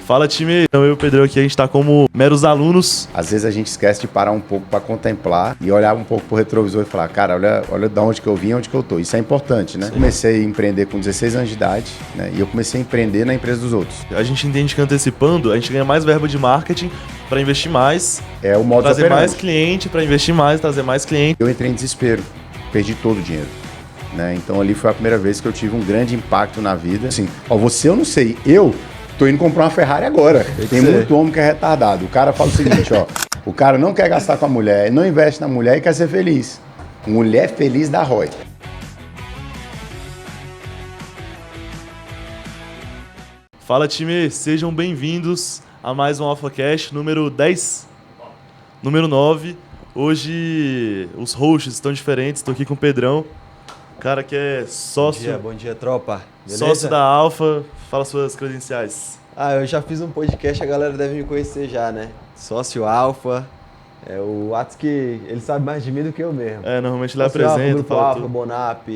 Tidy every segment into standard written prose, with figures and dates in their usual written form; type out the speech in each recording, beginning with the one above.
Fala, time. Então, eu e o Pedrão aqui, a gente tá como meros alunos. Às vezes a gente esquece de parar um pouco para contemplar e olhar um pouco pro retrovisor e falar, cara, olha de onde que eu vim e onde que eu tô. Isso é importante, né? Sim. Comecei a empreender com 16 anos de idade, né? E eu comecei a empreender na empresa dos outros. A gente entende que antecipando, a gente ganha mais verba de marketing para investir mais. É o modo trazer mais cliente, para investir mais, trazer mais cliente. Eu entrei em desespero, perdi todo o dinheiro. Né? Então ali foi a primeira vez que eu tive um grande impacto na vida. Assim, você eu não sei, eu tô indo comprar uma Ferrari agora. Tem muito homem que é retardado. O cara fala o seguinte, o cara não quer gastar com a mulher, não investe na mulher e quer ser feliz. Mulher feliz dá ROI. Fala, time, sejam bem-vindos a mais um AlphaCast número 10, número 9. Hoje os hosts estão diferentes, estou aqui com o Pedrão, cara que é sócio. Bom dia, tropa. Beleza? Sócio da Alpha, fala suas credenciais. Eu já fiz um podcast, a galera deve me conhecer já, né? Sócio Alpha, o Atos que ele sabe mais de mim do que eu mesmo. Normalmente ele apresenta, Grupo Alpha, Bonap,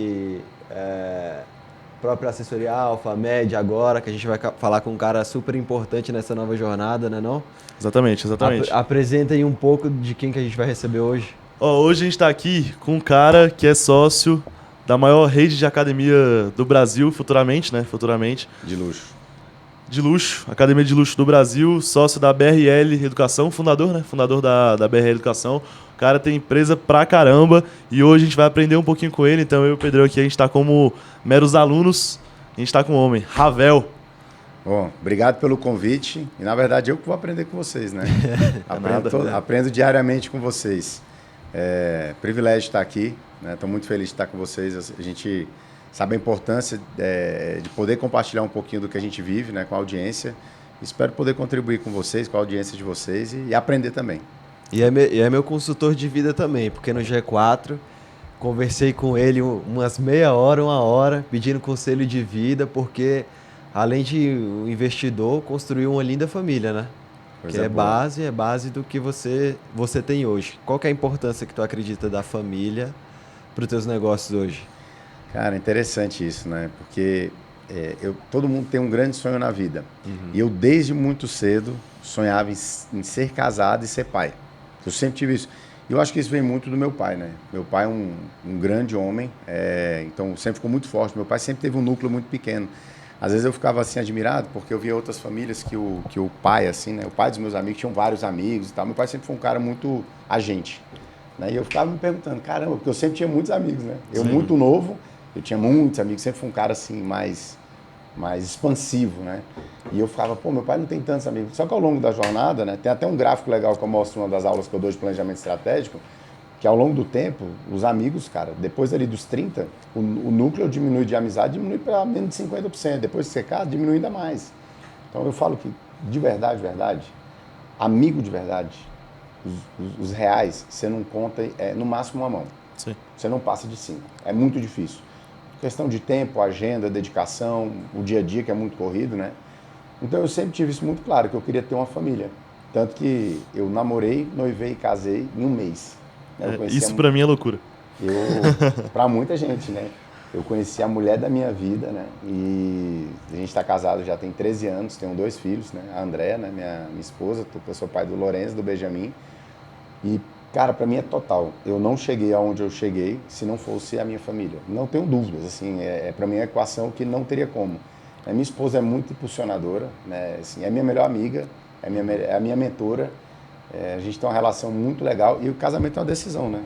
própria assessoria Alpha, Med agora, que a gente vai falar com um cara super importante nessa nova jornada, né não? Exatamente. Apresenta aí um pouco de quem que a gente vai receber hoje. Hoje a gente está aqui com um cara que é sócio da maior rede de academia do Brasil, futuramente. De luxo, Academia de Luxo do Brasil, sócio da BRL Educação, fundador, né? Fundador da BRL Educação. O cara tem empresa pra caramba e hoje a gente vai aprender um pouquinho com ele. Então eu e o Pedrão aqui, a gente tá como meros alunos, a gente tá com um homem, Ravel. Bom, obrigado pelo convite e na verdade eu que vou aprender com vocês, né? Aprendo diariamente com vocês. Privilégio estar aqui, né? Estou muito feliz de estar com vocês. A gente sabe a importância de poder compartilhar um pouquinho do que a gente vive, né, com a audiência. Espero poder contribuir com vocês, com a audiência de vocês e aprender também. E é meu consultor de vida também, porque no G4 conversei com ele umas meia hora, uma hora, pedindo conselho de vida, porque além de um investidor, construiu uma linda família, né? Que é base do que você tem hoje. Qual que é a importância que tu acredita da família para os teus negócios hoje? Cara, interessante isso, né? Porque todo mundo tem um grande sonho na vida. Uhum. E eu, desde muito cedo, sonhava em ser casado e ser pai. Eu sempre tive isso. E eu acho que isso vem muito do meu pai, né? Meu pai é um grande homem, então sempre ficou muito forte. Meu pai sempre teve um núcleo muito pequeno. Às vezes eu ficava assim admirado, porque eu via outras famílias que o pai, assim, né? O pai dos meus amigos tinham vários amigos e tal. Meu pai sempre foi um cara muito agente. Né? E eu ficava me perguntando, caramba, porque eu sempre tinha muitos amigos, né? Eu muito novo, eu tinha muitos amigos, sempre fui um cara assim mais expansivo, né? E eu ficava, meu pai não tem tantos amigos. Só que ao longo da jornada, né, tem até um gráfico legal que eu mostro em uma das aulas que eu dou de planejamento estratégico, que ao longo do tempo, os amigos, cara, depois ali dos 30, o núcleo diminui de amizade, diminui para menos de 50%. Depois que você casa, diminui ainda mais. Então eu falo que, de verdade, amigo de verdade, os reais, você não conta, no máximo uma mão. Sim. Você não passa de 5. É muito difícil. Questão de tempo, agenda, dedicação, o dia a dia que é muito corrido, né? Então eu sempre tive isso muito claro, que eu queria ter uma família. Tanto que eu namorei, noivei e casei em um mês. Isso pra mim é loucura. Pra muita gente, né? Eu conheci a mulher da minha vida, né? E a gente tá casado já tem 13 anos, tenho 2 filhos, né? A Andréa, né? Minha esposa, eu sou pai do Lourenço, do Benjamin. E cara, para mim é total. Eu não cheguei aonde eu cheguei se não fosse a minha família. Não tenho dúvidas, assim, para mim é uma equação que não teria como. A minha esposa é muito impulsionadora, né? Assim, é minha melhor amiga, é a minha mentora. A gente tem uma relação muito legal e o casamento é uma decisão, né?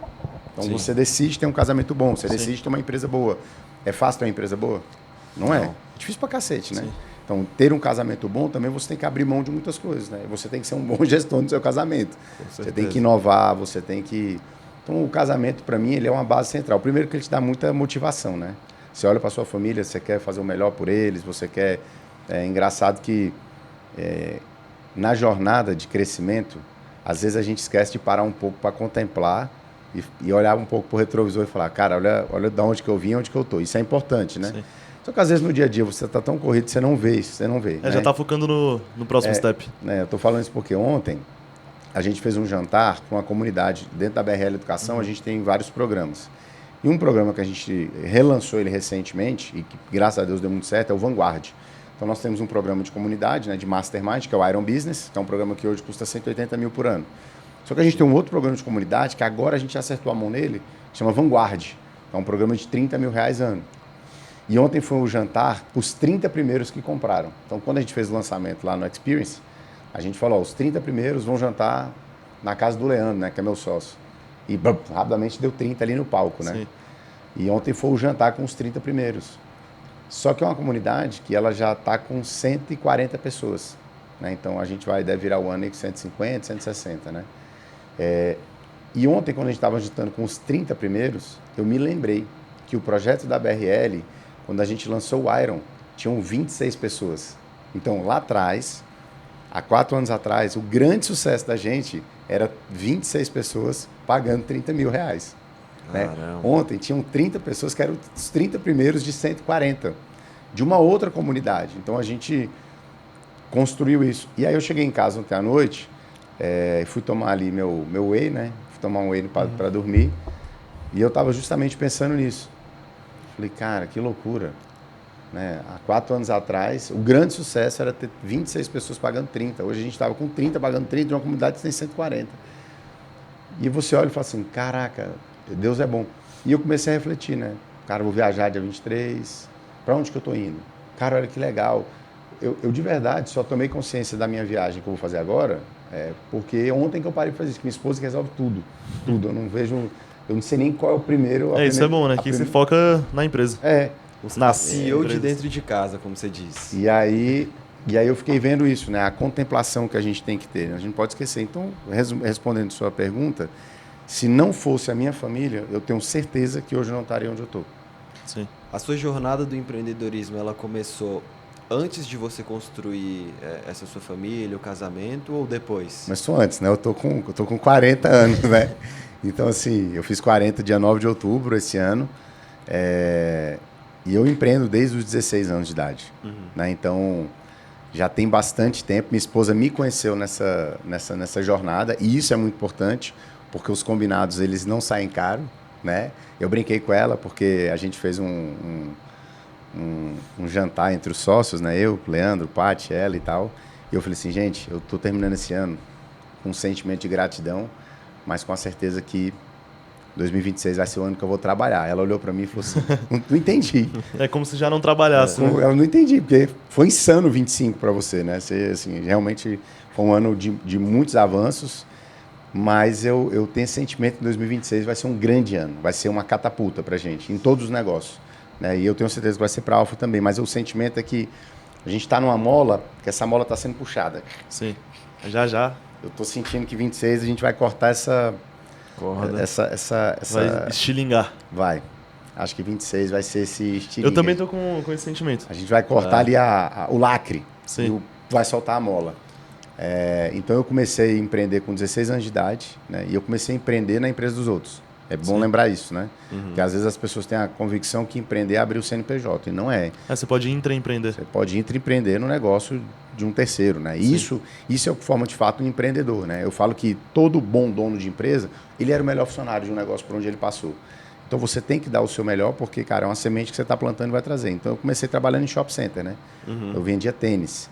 Então você decide ter um casamento bom, você decide ter uma empresa boa. É fácil ter uma empresa boa? Não é. É difícil pra cacete, né? Sim. Então, ter um casamento bom também você tem que abrir mão de muitas coisas, né? Você tem que ser um bom gestor do seu casamento. Você tem que inovar, você tem que... Então, o casamento, para mim, ele é uma base central. Primeiro que ele te dá muita motivação, né? Você olha para sua família, você quer fazer o melhor por eles, você quer... É engraçado que na jornada de crescimento, às vezes a gente esquece de parar um pouco para contemplar e olhar um pouco para o retrovisor e falar, cara, olha de onde que eu vim e onde que eu tô. Isso é importante, né? Sim. Só que às vezes no dia a dia você está tão corrido que você não vê isso, né? Já está focando no próximo step. Eu estou falando isso porque ontem a gente fez um jantar com a comunidade. Dentro da BRL Educação a gente tem vários programas. E um programa que a gente relançou ele recentemente e que graças a Deus deu muito certo é o Vanguard. Então nós temos um programa de comunidade, né, de Mastermind, que é o Iron Business, que é um programa que hoje custa 180 mil por ano. Só que a gente tem um outro programa de comunidade, que agora a gente acertou a mão nele, que chama Vanguard. É um programa de 30 mil reais ano. E ontem foi um jantar os 30 primeiros que compraram. Então, quando a gente fez o lançamento lá no Experience, a gente falou, os 30 primeiros vão jantar na casa do Leandro, né, que é meu sócio. E rapidamente deu 30 ali no palco, né? Sim. E ontem foi o jantar com os 30 primeiros. Só que é uma comunidade que ela já está com 140 pessoas, né? Então, a gente deve virar o ano aí com 150, 160, né? E ontem, quando a gente estava jantando com os 30 primeiros, eu me lembrei que o projeto da BRL, quando a gente lançou o Iron, tinham 26 pessoas. Então, lá atrás, há 4 anos atrás, o grande sucesso da gente era 26 pessoas pagando 30 mil reais. Né? Ontem, tinham 30 pessoas que eram os 30 primeiros de 140, de uma outra comunidade. Então, a gente construiu isso. E aí, eu cheguei em casa ontem à noite, fui tomar ali meu whey, né? Fui tomar um whey para dormir. E eu estava justamente pensando nisso. Falei, cara, que loucura. Né? Há 4 anos atrás, o grande sucesso era ter 26 pessoas pagando 30. Hoje a gente estava com 30 pagando 30 de uma comunidade que tem 140. E você olha e fala assim, caraca, Deus é bom. E eu comecei a refletir, né? Cara, eu vou viajar dia 23. Para onde que eu estou indo? Cara, olha que legal. Eu de verdade só tomei consciência da minha viagem que eu vou fazer agora, porque ontem que eu parei para fazer isso, que minha esposa que resolve tudo. Tudo. Eu não vejo... Eu não sei nem qual é o primeiro... Isso é bom, né? Que você foca na empresa. Na CEO de dentro de casa, como você disse. E aí eu fiquei vendo isso, né? A contemplação que a gente tem que ter. A gente não pode esquecer. Então, respondendo sua pergunta, se não fosse a minha família, eu tenho certeza que hoje eu não estaria onde eu estou. Sim. A sua jornada do empreendedorismo, ela começou antes de você construir essa sua família, o casamento, ou depois? Começou antes, né? Eu tô com 40 anos, né? Então, assim, eu fiz 40 dia 9 de outubro esse ano. E eu empreendo desde os 16 anos de idade. Né? Então, já tem bastante tempo. Minha esposa me conheceu nessa jornada. E isso é muito importante, porque os combinados, eles não saem caro. Né? Eu brinquei com ela, porque a gente fez um jantar entre os sócios, né? Eu, Leandro, Paty, ela e tal. E eu falei assim, gente, eu estou terminando esse ano com um sentimento de gratidão, mas com a certeza que 2026 vai ser o ano que eu vou trabalhar. Ela olhou para mim e falou assim, não entendi. É como se já não trabalhasse. Né? Eu não entendi, porque foi insano 25 para você, né? Você, assim, realmente foi um ano de muitos avanços, mas eu tenho esse sentimento que 2026 vai ser um grande ano, vai ser uma catapulta para a gente, em todos os negócios. Né? E eu tenho certeza que vai ser para a Alfa também, mas o sentimento é que a gente está numa mola, que essa mola está sendo puxada. Sim, já. Eu estou sentindo que 26 a gente vai cortar essa corda. Vai estilingar. Vai. Acho que 26 vai ser esse estilingue. Eu também tô com esse sentimento. A gente vai cortar ali o lacre. Sim. E vai soltar a mola. Então eu comecei a empreender com 16 anos de idade, né? E eu comecei a empreender na empresa dos outros. É bom lembrar isso, né? Porque às vezes as pessoas têm a convicção que empreender é abrir o CNPJ, e não é. Você pode intraempreender. Você pode intraempreender no negócio de um terceiro, né? E isso é o que forma de fato um empreendedor, né? Eu falo que todo bom dono de empresa, ele era o melhor funcionário de um negócio por onde ele passou. Então você tem que dar o seu melhor, porque, cara, é uma semente que você está plantando e vai trazer. Então eu comecei trabalhando em shopping center, né? Eu vendia tênis.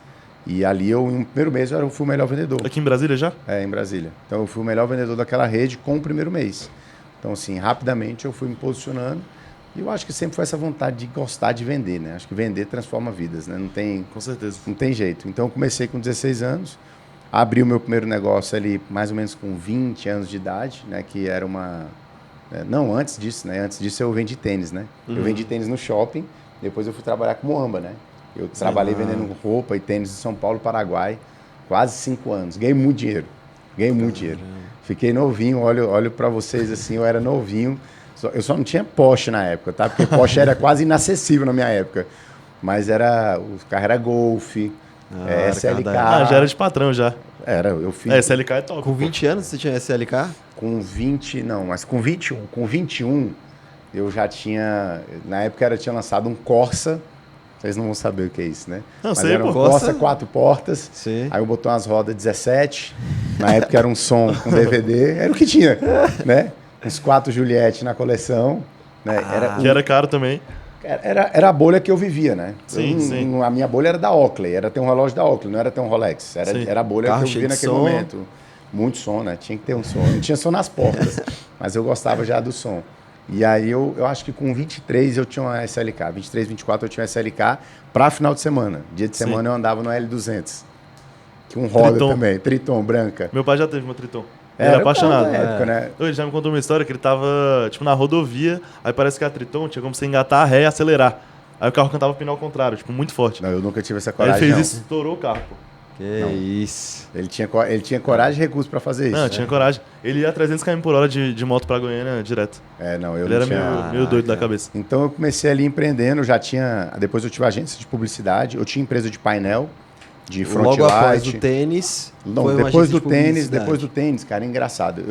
E ali no primeiro mês eu fui o melhor vendedor. Aqui em Brasília já? Em Brasília. Então eu fui o melhor vendedor daquela rede com o primeiro mês. Então, assim, rapidamente eu fui me posicionando. E eu acho que sempre foi essa vontade de gostar de vender, né? Acho que vender transforma vidas, né? Com certeza. Não tem jeito. Então, eu comecei com 16 anos, abri o meu primeiro negócio ali mais ou menos com 20 anos de idade, né? Que era uma... Não, antes disso, né? Antes disso eu vendi tênis, né? Eu vendi tênis no shopping, depois eu fui trabalhar com Moamba, né? Eu trabalhei vendendo roupa e tênis em São Paulo, Paraguai, quase 5 anos. Ganhei muito dinheiro. Fiquei novinho, olho para vocês assim, eu era novinho. Eu só não tinha Porsche na época, tá? Porque Porsche era quase inacessível na minha época. Mas o carro era Golf, SLK. Já era de patrão já. Eu fiz. SLK é top. Com 20 anos você tinha SLK? Com 20, não, mas com 21. Com 21, eu já tinha... Na época tinha lançado um Corsa. Vocês não vão saber o que é isso, né? Não, mas sei, era um Corsa 4 portas. Sim. Aí eu botou umas rodas 17. Na época era um som com DVD. Era o que tinha, né? Uns 4 Juliette na coleção. Né? Que era caro também. Era a bolha que eu vivia, né? Sim, sim. A minha bolha era da Oakley, era ter um relógio da Oakley, não era ter um Rolex. Sim. Era a bolha Carro que eu cheio vivia de naquele som. momento. Muito som, né? Tinha que ter um som. Não tinha som nas portas, mas eu gostava já do som. E aí eu acho que com 23 eu tinha uma SLK. 23, 24 eu tinha uma SLK para final de semana. Dia de semana eu andava no L200. Que um roda Triton. também, Triton, branca. Meu pai já teve uma Triton. Ele Era era apaixonado. na época, né? Ele já me contou uma história que ele tava, tipo, na rodovia, aí parece que a Triton tinha como você engatar a ré e acelerar. Aí o carro cantava o pneu ao contrário, tipo, muito forte. Não, eu nunca tive essa Aí coragem, ele fez não. isso, estourou o carro, pô. Que Não. isso. Ele tinha coragem e recurso para fazer isso. Não, tinha coragem. Ele ia a 300 km por hora de moto pra Goiânia direto. Não, eu Ele não era tinha... meio doido da cabeça. Então eu comecei ali empreendendo, já tinha... Depois eu tive agência de publicidade, eu tinha empresa de painel, de front Logo após light. o tênis. Não, foi uma depois agência do de tênis, publicidade. cara, engraçado.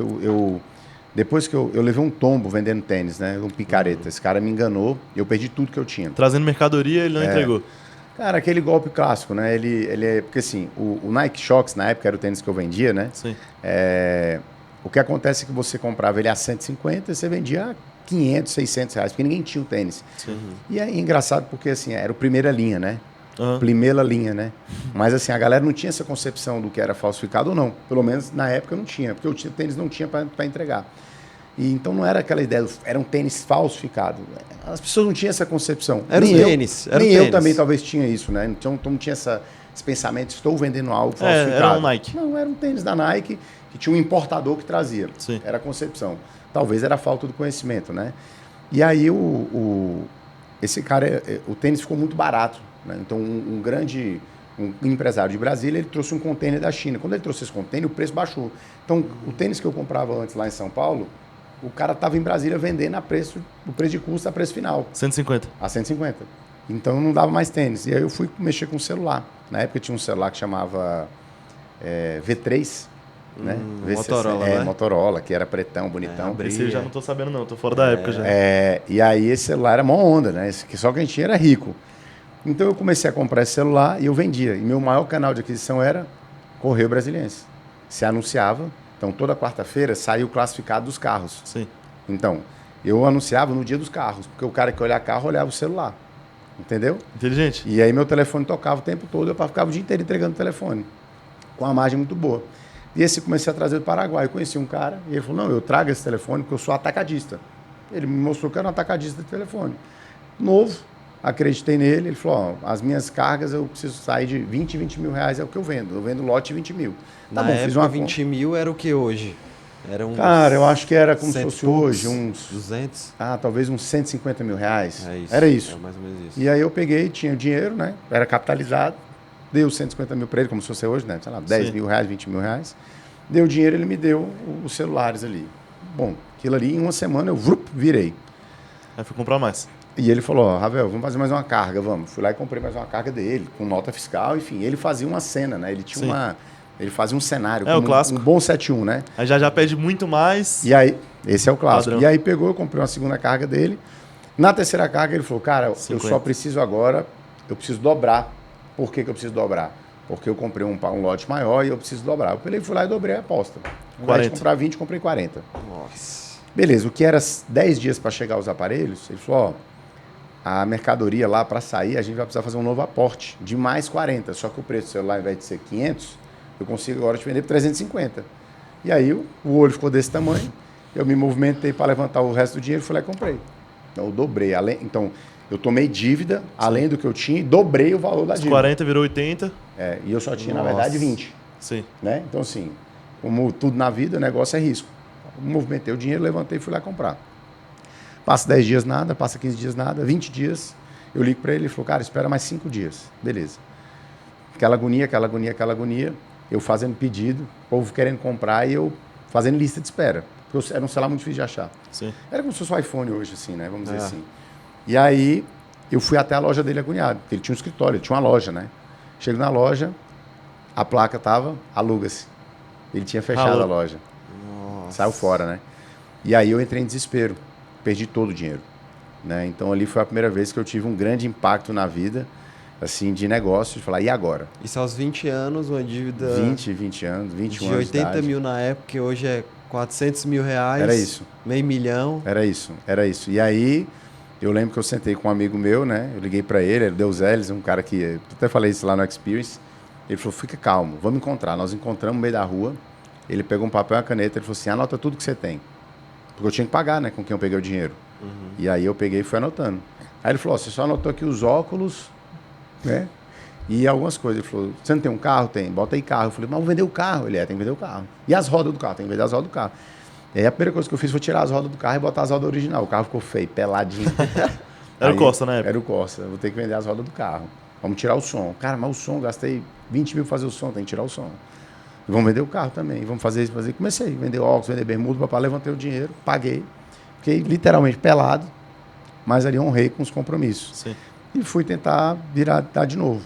Depois que eu levei um tombo vendendo tênis, né? Um picareta. Esse cara me enganou e eu perdi tudo que eu tinha. Trazendo mercadoria, ele não entregou. Cara, aquele golpe clássico, né? Ele é. Porque assim, o Nike Shox, na época, era o tênis que eu vendia, né? Sim. O que acontece é que você comprava ele a 150 e você vendia a 500, 600 reais, porque ninguém tinha o tênis. Sim. E é engraçado porque, assim, era o primeira linha, né? Aham. Primeira linha, né? Mas, assim, a galera não tinha essa concepção do que era falsificado ou não. Pelo menos na época não tinha, porque o tênis não tinha para entregar. E então não era aquela ideia, era um tênis falsificado. As pessoas não tinham essa concepção. Era Nem o eu, tênis, era o nem eu tênis. também talvez tinha isso, né? Então não tinha esse pensamento, estou vendendo algo É, falsificado. era um Nike. Não, era um tênis da Nike que tinha um importador que trazia. Sim. Era a concepção. Talvez era a falta do conhecimento, né? E aí esse cara, o tênis ficou muito barato, né? Então um grande empresário de Brasília, ele trouxe um container da China. Quando ele trouxe esse container, o preço baixou. Então o tênis que eu comprava antes lá em São Paulo, o cara estava em Brasília vendendo o preço de custo a preço final, 150. a 150. Então não dava mais tênis. E aí eu fui mexer com o celular. Na época tinha um celular que chamava V3, né? Motorola, né? Motorola, que era pretão, bonitão. abri- Esse eu já não tô sabendo não, tô fora da época já. E aí esse celular era mó onda, né? Só que a gente tinha era rico. Então eu comecei a comprar esse celular e eu vendia. E meu maior canal de aquisição era Correio Brasiliense. Se anunciava. Então toda quarta-feira saiu o classificado dos carros. Sim. Então, eu anunciava no dia dos carros, porque o cara que olhava carro olhava o celular. Entendeu? Inteligente. E aí meu telefone tocava o tempo todo, eu ficava o dia inteiro entregando o telefone. Com uma margem muito boa. E esse comecei a trazer do Paraguai. Eu conheci um cara e ele falou, não, eu trago esse telefone porque eu sou atacadista. Ele me mostrou que era um atacadista de telefone. Novo, acreditei nele. Ele falou, ó, as minhas cargas eu preciso sair de 20 mil reais, é o que eu vendo. Eu vendo lote de 20 mil. Na época, 20 mil era o que hoje? Era uns Cara, eu acho que era como se 100 fosse poucos, hoje, uns... 200? talvez uns 150 mil reais. É isso. Era isso. É mais ou menos isso. E aí eu peguei, tinha o dinheiro, né? Era capitalizado. Dei os 150 mil para ele, como se fosse hoje, né? Sei lá, 10 Sim. mil reais, 20 mil reais. Deu o dinheiro, ele me deu os celulares ali. Bom, aquilo ali, em uma semana, eu virei. Aí fui comprar mais. E ele falou, ó, Ravel, vamos fazer mais uma carga, vamos. Fui lá e comprei mais uma carga dele, com nota fiscal, enfim. Ele fazia uma cena, né? Ele tinha Sim. Ele fazia um cenário. É, como o clássico. Um bom 7-1, né? Aí já pede muito mais. E aí, esse é o clássico. Padrão. E aí pegou, eu comprei uma segunda carga dele. Na terceira carga ele falou, cara, 50. eu só preciso agora, eu preciso dobrar. Por que eu preciso dobrar? Porque eu comprei um lote maior e eu preciso dobrar. Eu fui lá e dobrei a aposta. Ao invés de 40. comprar 20, comprei 40. Nossa. Beleza, o que era 10 dias para chegar os aparelhos, ele falou, ó, a mercadoria lá para sair, a gente vai precisar fazer um novo aporte de mais 40. Só que o preço do celular, ao invés de ser 500, eu consigo agora te vender por 350. E aí o olho ficou desse tamanho, eu me movimentei para levantar o resto do dinheiro, fui lá e comprei. Então eu dobrei. Então eu tomei dívida, além do que eu tinha, e dobrei o valor da Os dívida. 40 virou 80. E eu só tinha, na Nossa. verdade, 20. Sim. Né? Então, assim, como tudo na vida, o negócio é risco. Eu movimentei o dinheiro, levantei e fui lá comprar. Passa 10 dias nada, passa 15 dias nada, 20 dias. Eu ligo para ele, ele falou, cara, espera mais 5 dias. Beleza. Aquela agonia. Eu fazendo pedido, o povo querendo comprar e eu fazendo lista de espera. Porque era um celular muito difícil de achar. Sim. Era como se fosse o iPhone hoje, assim, né? Vamos dizer assim. E aí, eu fui até a loja dele agoniado, porque ele tinha um escritório, ele tinha uma loja, né? Chego na loja, a placa tava, aluga-se. Ele tinha fechado Alô. a loja. Nossa. Saiu fora, né? E aí eu entrei em desespero. Perdi todo o dinheiro. Né? Então ali foi a primeira vez que eu tive um grande impacto na vida, assim, de negócio, de falar, e agora? Isso aos 20 anos, uma dívida 20 anos, 21 de anos de 80 idade. mil na época, que hoje é 400 mil reais. Era isso. Meio milhão. Era isso. E aí Eu lembro que eu sentei com um amigo meu, né? Eu liguei para ele Deus Elis, um cara que... Eu até falei isso lá no Experience. Ele falou, fica calmo, vamos encontrar. Nós encontramos no meio da rua. Ele pegou um papel e uma caneta. Ele falou assim, anota tudo que você tem. Porque eu tinha que pagar, né? Com quem eu peguei o dinheiro. E aí eu peguei e fui anotando. Aí ele falou, você só anotou aqui os óculos, né? E algumas coisas. Ele falou, você não tem um carro? Tem. Bota aí carro. Eu falei, mas vou vender o carro. Ele, tem que vender o carro. E as rodas do carro? Tem que vender as rodas do carro. E aí a primeira coisa que eu fiz foi tirar as rodas do carro e botar as rodas original. O carro ficou feio, peladinho. Era o Corsa na época? Era o Corsa. Vou ter que vender as rodas do carro. Vamos tirar o som. Cara, mas o som, gastei 20 mil pra fazer o som, tem que tirar o som. E vamos vender o carro também. Vamos fazer isso, fazer. Comecei a vender óculos, vender bermuda, papai, levantei o dinheiro, paguei. Fiquei literalmente pelado, mas ali honrei com os compromissos. Sim. E fui tentar dar de novo.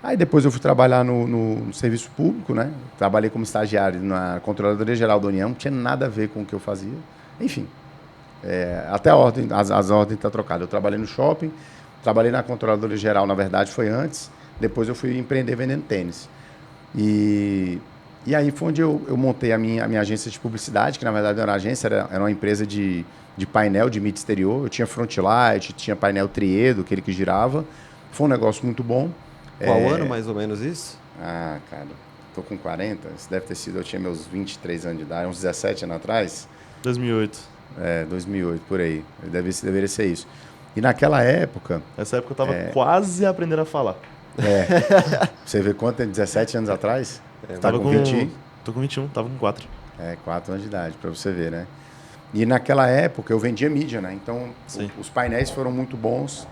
Aí depois eu fui trabalhar no serviço público, né? Trabalhei como estagiário na Controladoria Geral da União, não tinha nada a ver com o que eu fazia. Enfim, até a ordem, as ordens estão trocadas. Eu trabalhei no shopping, trabalhei na Controladoria Geral, na verdade, foi antes. Depois eu fui empreender vendendo tênis. E aí foi onde eu montei a minha agência de publicidade, que na verdade não era uma agência, era uma empresa de painel de mídia exterior. Eu tinha Frontlight, tinha painel Triedo, aquele que girava. Foi um negócio muito bom. Qual ano mais ou menos isso? Ah, cara, tô com 40, isso deve ter sido, eu tinha meus 23 anos de idade, uns 17 anos atrás. 2008. 2008, por aí. Deveria ser isso. E naquela época... Nessa época eu tava quase aprendendo a falar. Você vê quanto tem 17 anos atrás? Tava com 20? Tô com 21, tava com 4. 4 anos de idade, pra você ver, né? E naquela época eu vendia mídia, né? Então os painéis foram muito bons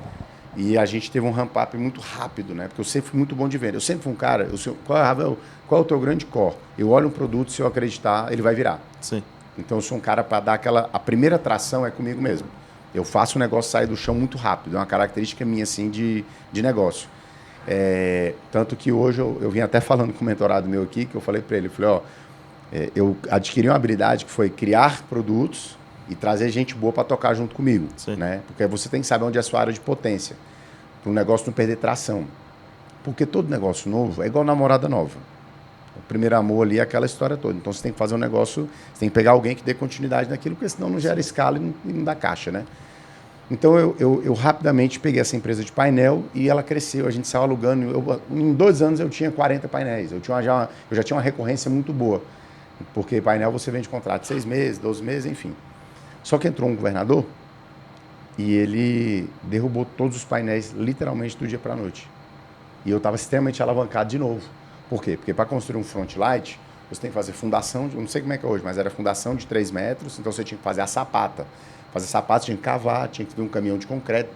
e a gente teve um ramp-up muito rápido, né? Porque eu sempre fui muito bom de venda. Eu sempre fui um cara... Qual é o teu grande core? Eu olho um produto, se eu acreditar, ele vai virar. Sim. Então eu sou um cara para dar a primeira tração é comigo mesmo. Eu faço o negócio sair do chão muito rápido. É uma característica minha, assim, de negócio. Tanto que hoje eu vim até falando com o mentorado meu aqui, que eu falei para ele, eu adquiri uma habilidade que foi criar produtos e trazer gente boa para tocar junto comigo. Sim. Né? Porque você tem que saber onde é a sua área de potência, para o negócio não perder tração. Porque todo negócio novo é igual namorada nova. O primeiro amor ali é aquela história toda. Então você tem que fazer um negócio, você tem que pegar alguém que dê continuidade naquilo, porque senão não gera escala e não dá caixa, né? Então eu rapidamente peguei essa empresa de painel e ela cresceu, a gente saiu alugando. Em 2 anos eu tinha 40 painéis, eu já tinha uma recorrência muito boa, porque painel você vende contrato de 6 meses, 12 meses, enfim. Só que entrou um governador e ele derrubou todos os painéis literalmente do dia para a noite. E eu estava extremamente alavancado de novo. Por quê? Porque para construir um Frontlight, você tem que fazer fundação, eu não sei como é que é hoje, mas era fundação de 3 metros, então você tinha que fazer a sapata. Fazer sapato, tinha que cavar, tinha que vir um caminhão de concreto,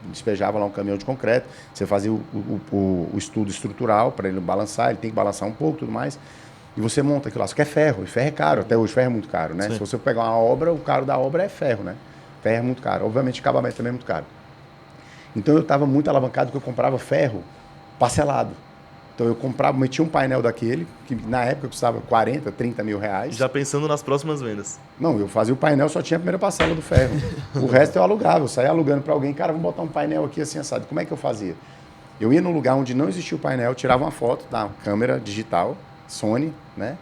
despejava lá um caminhão de concreto, você fazia o estudo estrutural para ele balançar, ele tem que balançar um pouco e tudo mais, e você monta aquilo lá. Só que é ferro, e ferro é caro, até hoje ferro é muito caro, né? Sim. Se você pegar uma obra, o caro da obra é ferro, né? Ferro é muito caro, obviamente acabamento também é muito caro. Então eu estava muito alavancado porque eu comprava ferro parcelado. Então eu comprava, metia um painel daquele, que na época custava 40, 30 mil reais. Já pensando nas próximas vendas. Não, eu fazia o painel, só tinha a primeira parcela do ferro. O resto eu alugava, eu saía alugando para alguém. Cara, vamos botar um painel aqui assim, assado. Como é que eu fazia? Eu ia num lugar onde não existia o painel, tirava uma foto da câmera digital, Sony, né?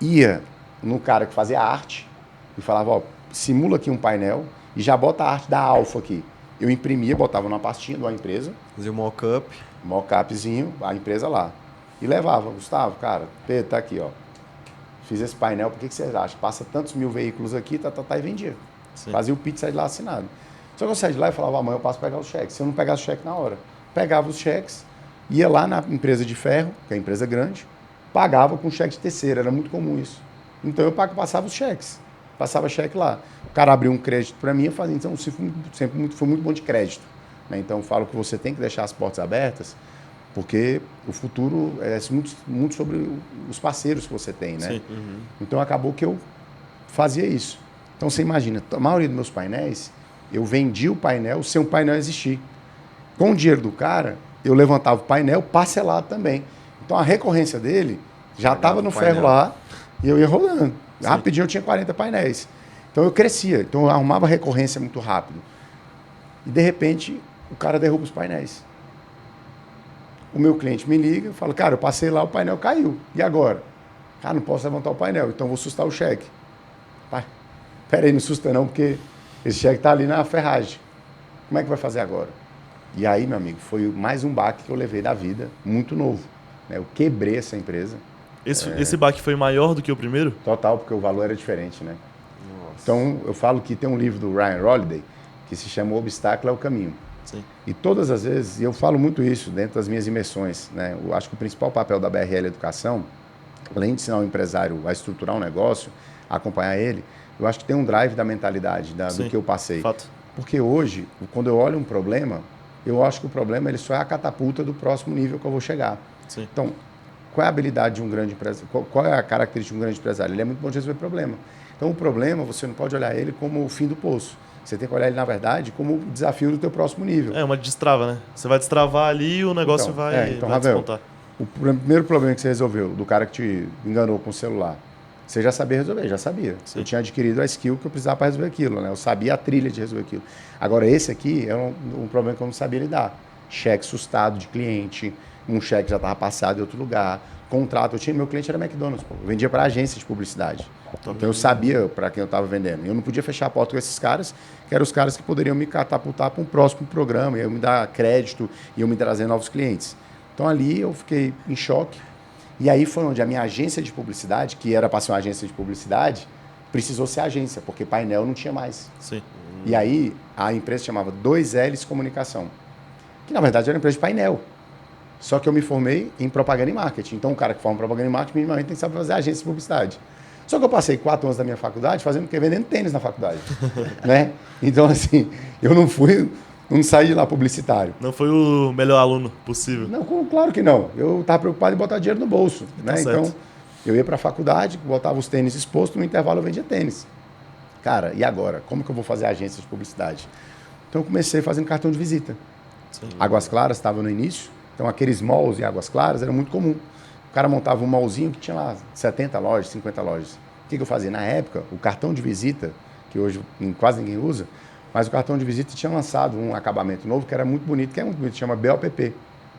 Ia no cara que fazia arte e falava, ó, simula aqui um painel e já bota a arte da Alfa aqui. Eu imprimia, botava numa pastinha de uma empresa. Fazia um mock-up. Mock-upzinho, a empresa lá. E levava, Gustavo, cara, Pedro, tá aqui, ó. Fiz esse painel, por que vocês acham? Passa tantos mil veículos aqui, e vendia. Sim. Fazia o pitch, sair de lá assinado. Só que eu saía de lá e falava, amanhã eu passo pegar os cheques. Se eu não pegasse o cheque na hora, pegava os cheques, ia lá na empresa de ferro, que é a empresa grande, pagava com cheque de terceira, era muito comum isso. Então eu passava os cheques, passava cheque lá. O cara abriu um crédito para mim, eu fazia, então sempre fui muito bom de crédito. Né? Então eu falo que você tem que deixar as portas abertas, porque o futuro é muito sobre os parceiros que você tem, né? Uhum. Então acabou que eu fazia isso. Então você imagina, a maioria dos meus painéis, eu vendia o painel sem o painel existir. Com o dinheiro do cara, eu levantava o painel parcelado também. Então a recorrência dele já estava no ferro lá e eu ia rolando. Sim. Rapidinho eu tinha 40 painéis. Então eu crescia, então eu arrumava recorrência muito rápido. E de repente o cara derruba os painéis. O meu cliente me liga e fala, cara, eu passei lá, o painel caiu. E agora? Cara, não posso levantar o painel, então vou sustar o cheque. Pai, peraí, não susta não, porque esse cheque está ali na ferragem. Como é que vai fazer agora? E aí, meu amigo, foi mais um baque que eu levei da vida, muito novo. Né? Eu quebrei essa empresa. Esse baque foi maior do que o primeiro? Total, porque o valor era diferente, né? Nossa. Então, eu falo que tem um livro do Ryan Holiday que se chama O Obstáculo é o Caminho. Sim. E todas as vezes, e eu falo muito isso dentro das minhas imersões, né? Eu acho que o principal papel da BRL Educação, além de ensinar o empresário a estruturar um negócio, a acompanhar ele, eu acho que tem um drive da mentalidade do que eu passei. Fato. Porque hoje, quando eu olho um problema, eu acho que o problema ele só é a catapulta do próximo nível que eu vou chegar. Sim. Então, qual é a habilidade de um grande empresário? Qual é a característica de um grande empresário? Ele é muito bom de resolver problema. Então, o problema, você não pode olhar ele como o fim do poço. Você tem que olhar ele, na verdade, como o desafio do teu próximo nível. É uma destrava, né? Você vai destravar ali e o negócio vai Ravel, despontar. O primeiro problema que você resolveu, do cara que te enganou com o celular, você já sabia resolver, já sabia. Sim. Eu tinha adquirido a skill que eu precisava para resolver aquilo, né? Eu sabia a trilha de resolver aquilo. Agora, esse aqui é um problema que eu não sabia lidar. Cheque assustado de cliente, um cheque já estava passado em outro lugar, contrato. Meu cliente era McDonald's, pô. Eu vendia para agência de publicidade. Então eu sabia para quem eu estava vendendo. Eu não podia fechar a porta com esses caras, que eram os caras que poderiam me catapultar para um próximo programa, iam me dar crédito, iam me trazer novos clientes. Então ali eu fiquei em choque. E aí foi onde a minha agência de publicidade, que era para ser uma agência de publicidade, precisou ser agência, porque painel não tinha mais. Sim. E aí a empresa chamava 2Ls Comunicação, que na verdade era uma empresa de painel. Só que eu me formei em propaganda e marketing. Então o cara que forma propaganda e marketing minimamente tem que saber fazer agência de publicidade. Só que eu passei 4 anos da minha faculdade fazendo o quê? Vendendo tênis na faculdade. Né? Então assim, eu não saí de lá publicitário. Não foi o melhor aluno possível. Não, claro que não. Eu estava preocupado em botar dinheiro no bolso. Tá Né? certo. Então, eu ia para a faculdade, botava os tênis expostos, no intervalo eu vendia tênis. Cara, e agora? Como que eu vou fazer agência de publicidade? Então, eu comecei fazendo cartão de visita. Sim. Águas Claras estava no início, então aqueles malls em Águas Claras era muito comum. O cara montava um mallzinho que tinha lá 70 lojas, 50 lojas. O que eu fazia? Na época, o cartão de visita, que hoje quase ninguém usa, mas o cartão de visita tinha lançado um acabamento novo que era muito bonito, chama BOPP,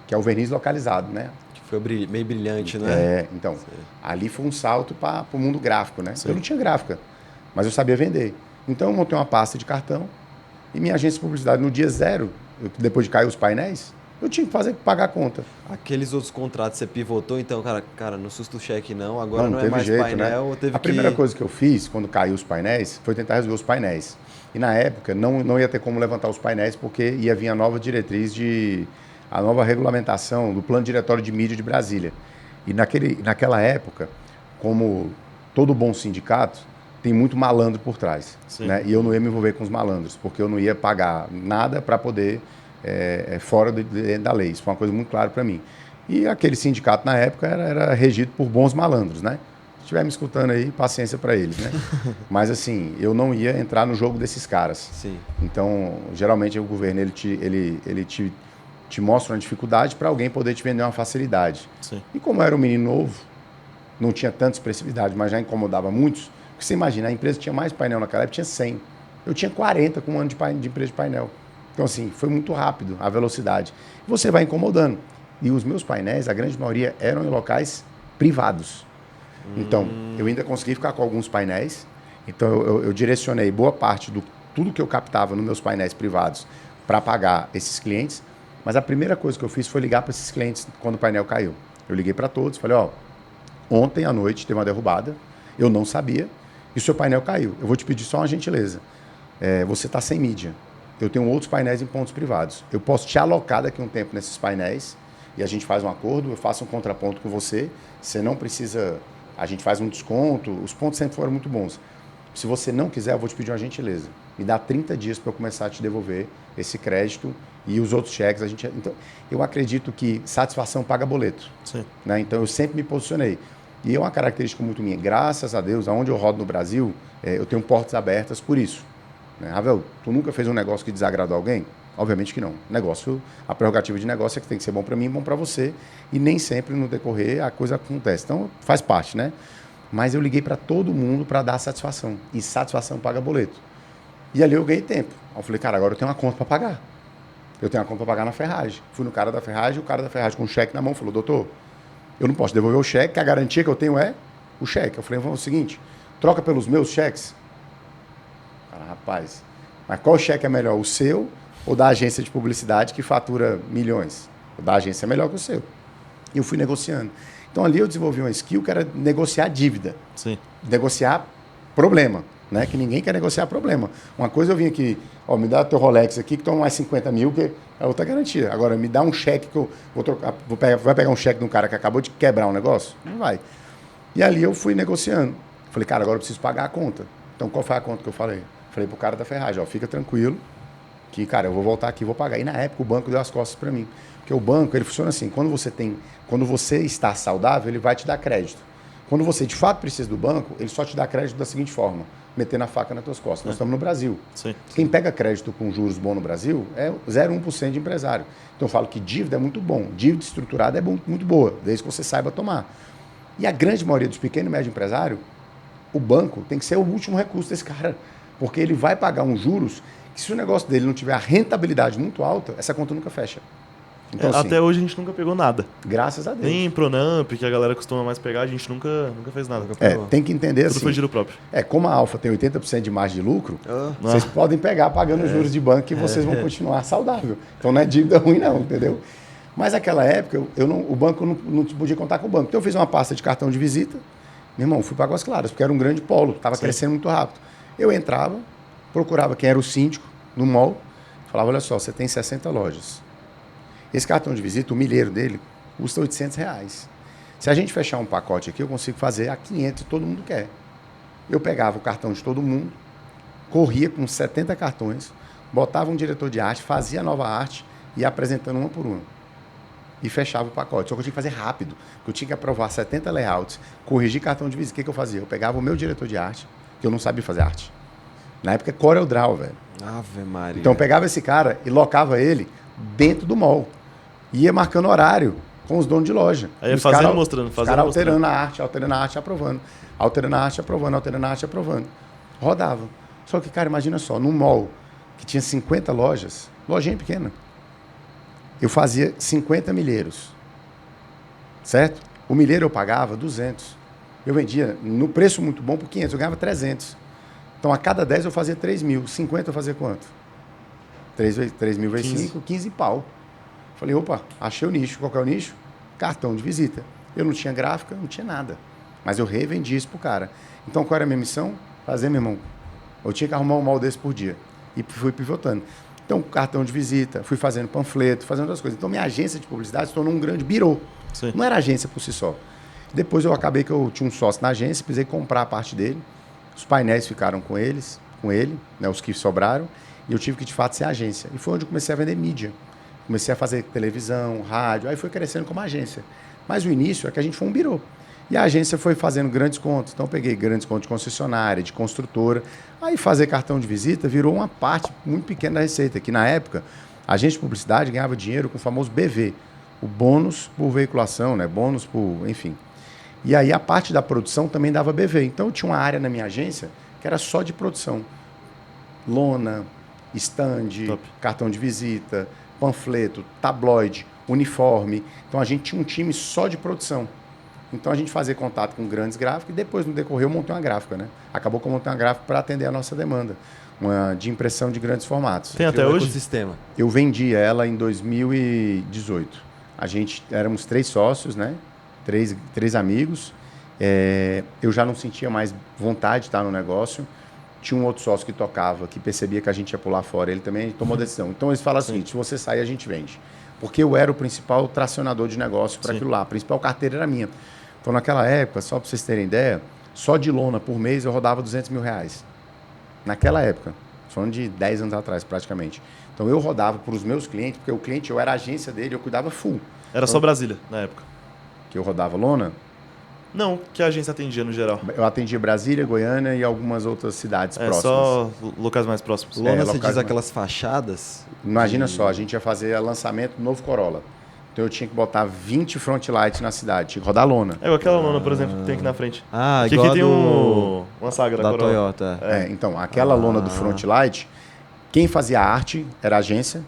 que é o verniz localizado, né? Que foi meio brilhante, né? Então, ali foi um salto para o mundo gráfico, né? Sim. Eu não tinha gráfica, mas eu sabia vender. Então, eu montei uma pasta de cartão e minha agência de publicidade, no dia zero, depois de cair os painéis, eu tinha que pagar a conta. Aqueles outros contratos você pivotou, então, cara, não susta o cheque não, agora não é teve mais jeito, painel, né? teve A primeira coisa que eu fiz quando caiu os painéis foi tentar resolver os painéis. E na época não ia ter como levantar os painéis porque ia vir a nova diretriz a nova regulamentação do Plano Diretório de Mídia de Brasília. E naquela época, como todo bom sindicato, tem muito malandro por trás. Né? E eu não ia me envolver com os malandros, porque eu não ia pagar nada para poder fora da lei. Isso foi uma coisa muito clara para mim. E aquele sindicato, na época, era regido por bons malandros, né? Se estiver me escutando aí, paciência para eles, né? Mas, assim, eu não ia entrar no jogo desses caras. Sim. Então, geralmente, o governo ele te mostra uma dificuldade para alguém poder te vender uma facilidade. Sim. E como eu era um menino novo, não tinha tanta expressividade, mas já incomodava muitos, porque você imagina, a empresa tinha mais painel naquela época, tinha 100. Eu tinha 40 com um ano de empresa de painel. Então, assim, foi muito rápido a velocidade. Você vai incomodando. E os meus painéis, a grande maioria, eram em locais privados. Então, eu ainda consegui ficar com alguns painéis. Então, eu direcionei boa parte do tudo que eu captava nos meus painéis privados para pagar esses clientes. Mas a primeira coisa que eu fiz foi ligar para esses clientes quando o painel caiu. Eu liguei para todos, falei, ontem à noite teve uma derrubada, eu não sabia, e o seu painel caiu. Eu vou te pedir só uma gentileza. Você está sem mídia. Eu tenho outros painéis em pontos privados. Eu posso te alocar daqui a um tempo nesses painéis e a gente faz um acordo, eu faço um contraponto com você. Você não precisa... A gente faz um desconto. Os pontos sempre foram muito bons. Se você não quiser, eu vou te pedir uma gentileza. Me dá 30 dias para eu começar a te devolver esse crédito e os outros cheques. Então, eu acredito que satisfação paga boleto. Sim. Né? Então, eu sempre me posicionei. E é uma característica muito minha. Graças a Deus, aonde eu rodo no Brasil, eu tenho portas abertas por isso. Ravel, tu nunca fez um negócio que desagradou alguém? Obviamente que não. A prerrogativa de negócio é que tem que ser bom para mim e bom para você. E nem sempre no decorrer a coisa acontece. Então, faz parte, né? Mas eu liguei para todo mundo para dar satisfação. E satisfação paga boleto. E ali eu ganhei tempo. Aí eu falei, cara, agora eu tenho uma conta para pagar. Eu tenho uma conta para pagar na ferragem. Fui no cara da ferragem, o cara da ferragem com um cheque na mão falou, doutor, eu não posso devolver o cheque, que a garantia que eu tenho é o cheque. Eu falei, vamos, é o seguinte, troca pelos meus cheques. Cara, rapaz, mas qual cheque é melhor, o seu ou da agência de publicidade que fatura milhões? O da agência é melhor que o seu. E eu fui negociando. Então ali eu desenvolvi uma skill que era negociar dívida. Sim. Negociar problema, né? Que ninguém quer negociar problema. Uma coisa eu vim aqui, ó, me dá teu Rolex aqui que toma mais 50 mil, que é outra garantia. Agora, me dá um cheque que eu vou trocar, vai pegar um cheque de um cara que acabou de quebrar um negócio? Não vai. E ali eu fui negociando. Falei, cara, agora eu preciso pagar a conta. Então, qual foi a conta que eu falei? Falei pro cara da ferragem, ó, fica tranquilo, que, cara, eu vou voltar aqui e vou pagar. E na época o banco deu as costas para mim. Porque o banco, ele funciona assim, quando você está saudável, ele vai te dar crédito. Quando você de fato precisa do banco, ele só te dá crédito da seguinte forma, metendo a faca nas tuas costas. Nós estamos no Brasil. Sim. Quem pega crédito com juros bons no Brasil é 0,1% de empresário. Então eu falo que dívida é muito bom, dívida estruturada é muito boa, desde que você saiba tomar. E a grande maioria dos pequenos e médios empresários, o banco tem que ser o último recurso desse cara, porque ele vai pagar uns juros que se o negócio dele não tiver a rentabilidade muito alta, essa conta nunca fecha. Então, assim, até hoje a gente nunca pegou nada. graças a Deus. Nem Pronamp, que a galera costuma mais pegar, a gente nunca fez nada. Tem que entender Tudo assim. foi giro próprio. Como a Alfa tem 80% de margem de lucro, Ah. vocês podem pegar pagando juros de banco e vocês vão continuar saudável. Então não é dívida ruim não, entendeu? Mas naquela época, o banco não podia contar com o banco. Então eu fiz uma pasta de cartão de visita. Meu irmão, fui para Águas Claras, porque era um grande polo, estava crescendo muito rápido. Eu entrava, procurava quem era o síndico no mall, falava, olha só, você tem 60 lojas. Esse cartão de visita, o milheiro dele, custa R$800. Se a gente fechar um pacote aqui, eu consigo fazer a 500 e todo mundo quer. Eu pegava o cartão de todo mundo, corria com 70 cartões, botava um diretor de arte, fazia a nova arte e ia apresentando uma por uma. E fechava o pacote. Só que eu tinha que fazer rápido, porque eu tinha que aprovar 70 layouts, corrigir cartão de visita. O que eu fazia? Eu pegava o meu diretor de arte, que eu não sabia fazer arte. Na época, CorelDRAW, velho. Ave Maria. Então eu pegava esse cara e locava ele dentro do mall. Ia marcando horário com os donos de loja. Aí ia Os fazendo, cara- mostrando, os fazendo, cara mostrando. alterando a arte, aprovando. Alterando a arte, aprovando, alterando a arte, aprovando. Rodava. Só que, cara, imagina só, num mall que tinha 50 lojas, lojinha pequena, eu fazia 50 milheiros. Certo? O milheiro eu pagava 200. Eu vendia no preço muito bom por 500, eu ganhava 300. Então, a cada 10 eu fazia 3 mil. 50 eu fazia quanto? 3 mil vezes 5, 15 pau. Falei, opa, achei o nicho. Qual que é o nicho? Cartão de visita. Eu não tinha gráfica, não tinha nada. Mas eu revendi isso pro cara. Então, qual era a minha missão? Fazer, meu irmão. Eu tinha que arrumar um mal desse por dia. E fui pivotando. Então, cartão de visita, fui fazendo panfleto, fazendo outras coisas. Então, minha agência de publicidade se tornou um grande birô. Sim. Não era agência por si só. Depois eu acabei que eu tinha um sócio na agência, precisei comprar a parte dele. Os painéis ficaram com ele, né, os que sobraram. E eu tive que, de fato, ser agência. E foi onde eu comecei a vender mídia. Comecei a fazer televisão, rádio, aí foi crescendo como agência. Mas o início é que a gente foi um birô. E a agência foi fazendo grandes contas. Então eu peguei grandes contas de concessionária, de construtora. Aí fazer cartão de visita virou uma parte muito pequena da receita, que na época a agência de publicidade ganhava dinheiro com o famoso BV, o bônus por veiculação, né? Bônus por, enfim. E aí a parte da produção também dava BV. Então eu tinha uma área na minha agência que era só de produção. Lona, stand, Top. cartão de visita, panfleto, tabloide, uniforme. Então a gente tinha um time só de produção. Então a gente fazia contato com grandes gráficos e depois, no decorrer, eu montei uma gráfica, né? Acabou que eu montei uma gráfica para atender a nossa demanda, uma de impressão de grandes formatos. Tem até Criou um hoje? ecossistema. Eu vendi ela em 2018. Éramos 3 sócios, né? Três amigos. Eu já não sentia mais vontade de estar no negócio. Tinha um outro sócio que tocava, que percebia que a gente ia pular fora. Ele também tomou a decisão. Então eles falam o seguinte: se você sair, a gente vende. Porque eu era o principal tracionador de negócio para Sim. aquilo lá. A principal carteira era minha. Então naquela época, só para vocês terem ideia, só de lona por mês eu rodava R$200 mil. Naquela época. Falando de 10 anos atrás, praticamente. Então eu rodava para os meus clientes, porque o cliente, eu era a agência dele, eu cuidava full. Era só Brasília, na época. Que eu rodava lona, Não, que a agência atendia no geral. eu atendia Brasília, Goiânia e algumas outras cidades próximas. Só locais mais próximos. Lona, você locais diz aquelas fachadas? Imagina só, a gente ia fazer lançamento do novo Corolla. Então eu tinha que botar 20 front lights na cidade, tinha que rodar lona. É igual aquela lona, por exemplo, que tem aqui na frente. Ah, Aqui igual tem do... uma saga da da Corolla. Toyota. Então, aquela lona do front light, quem fazia a arte era a agência,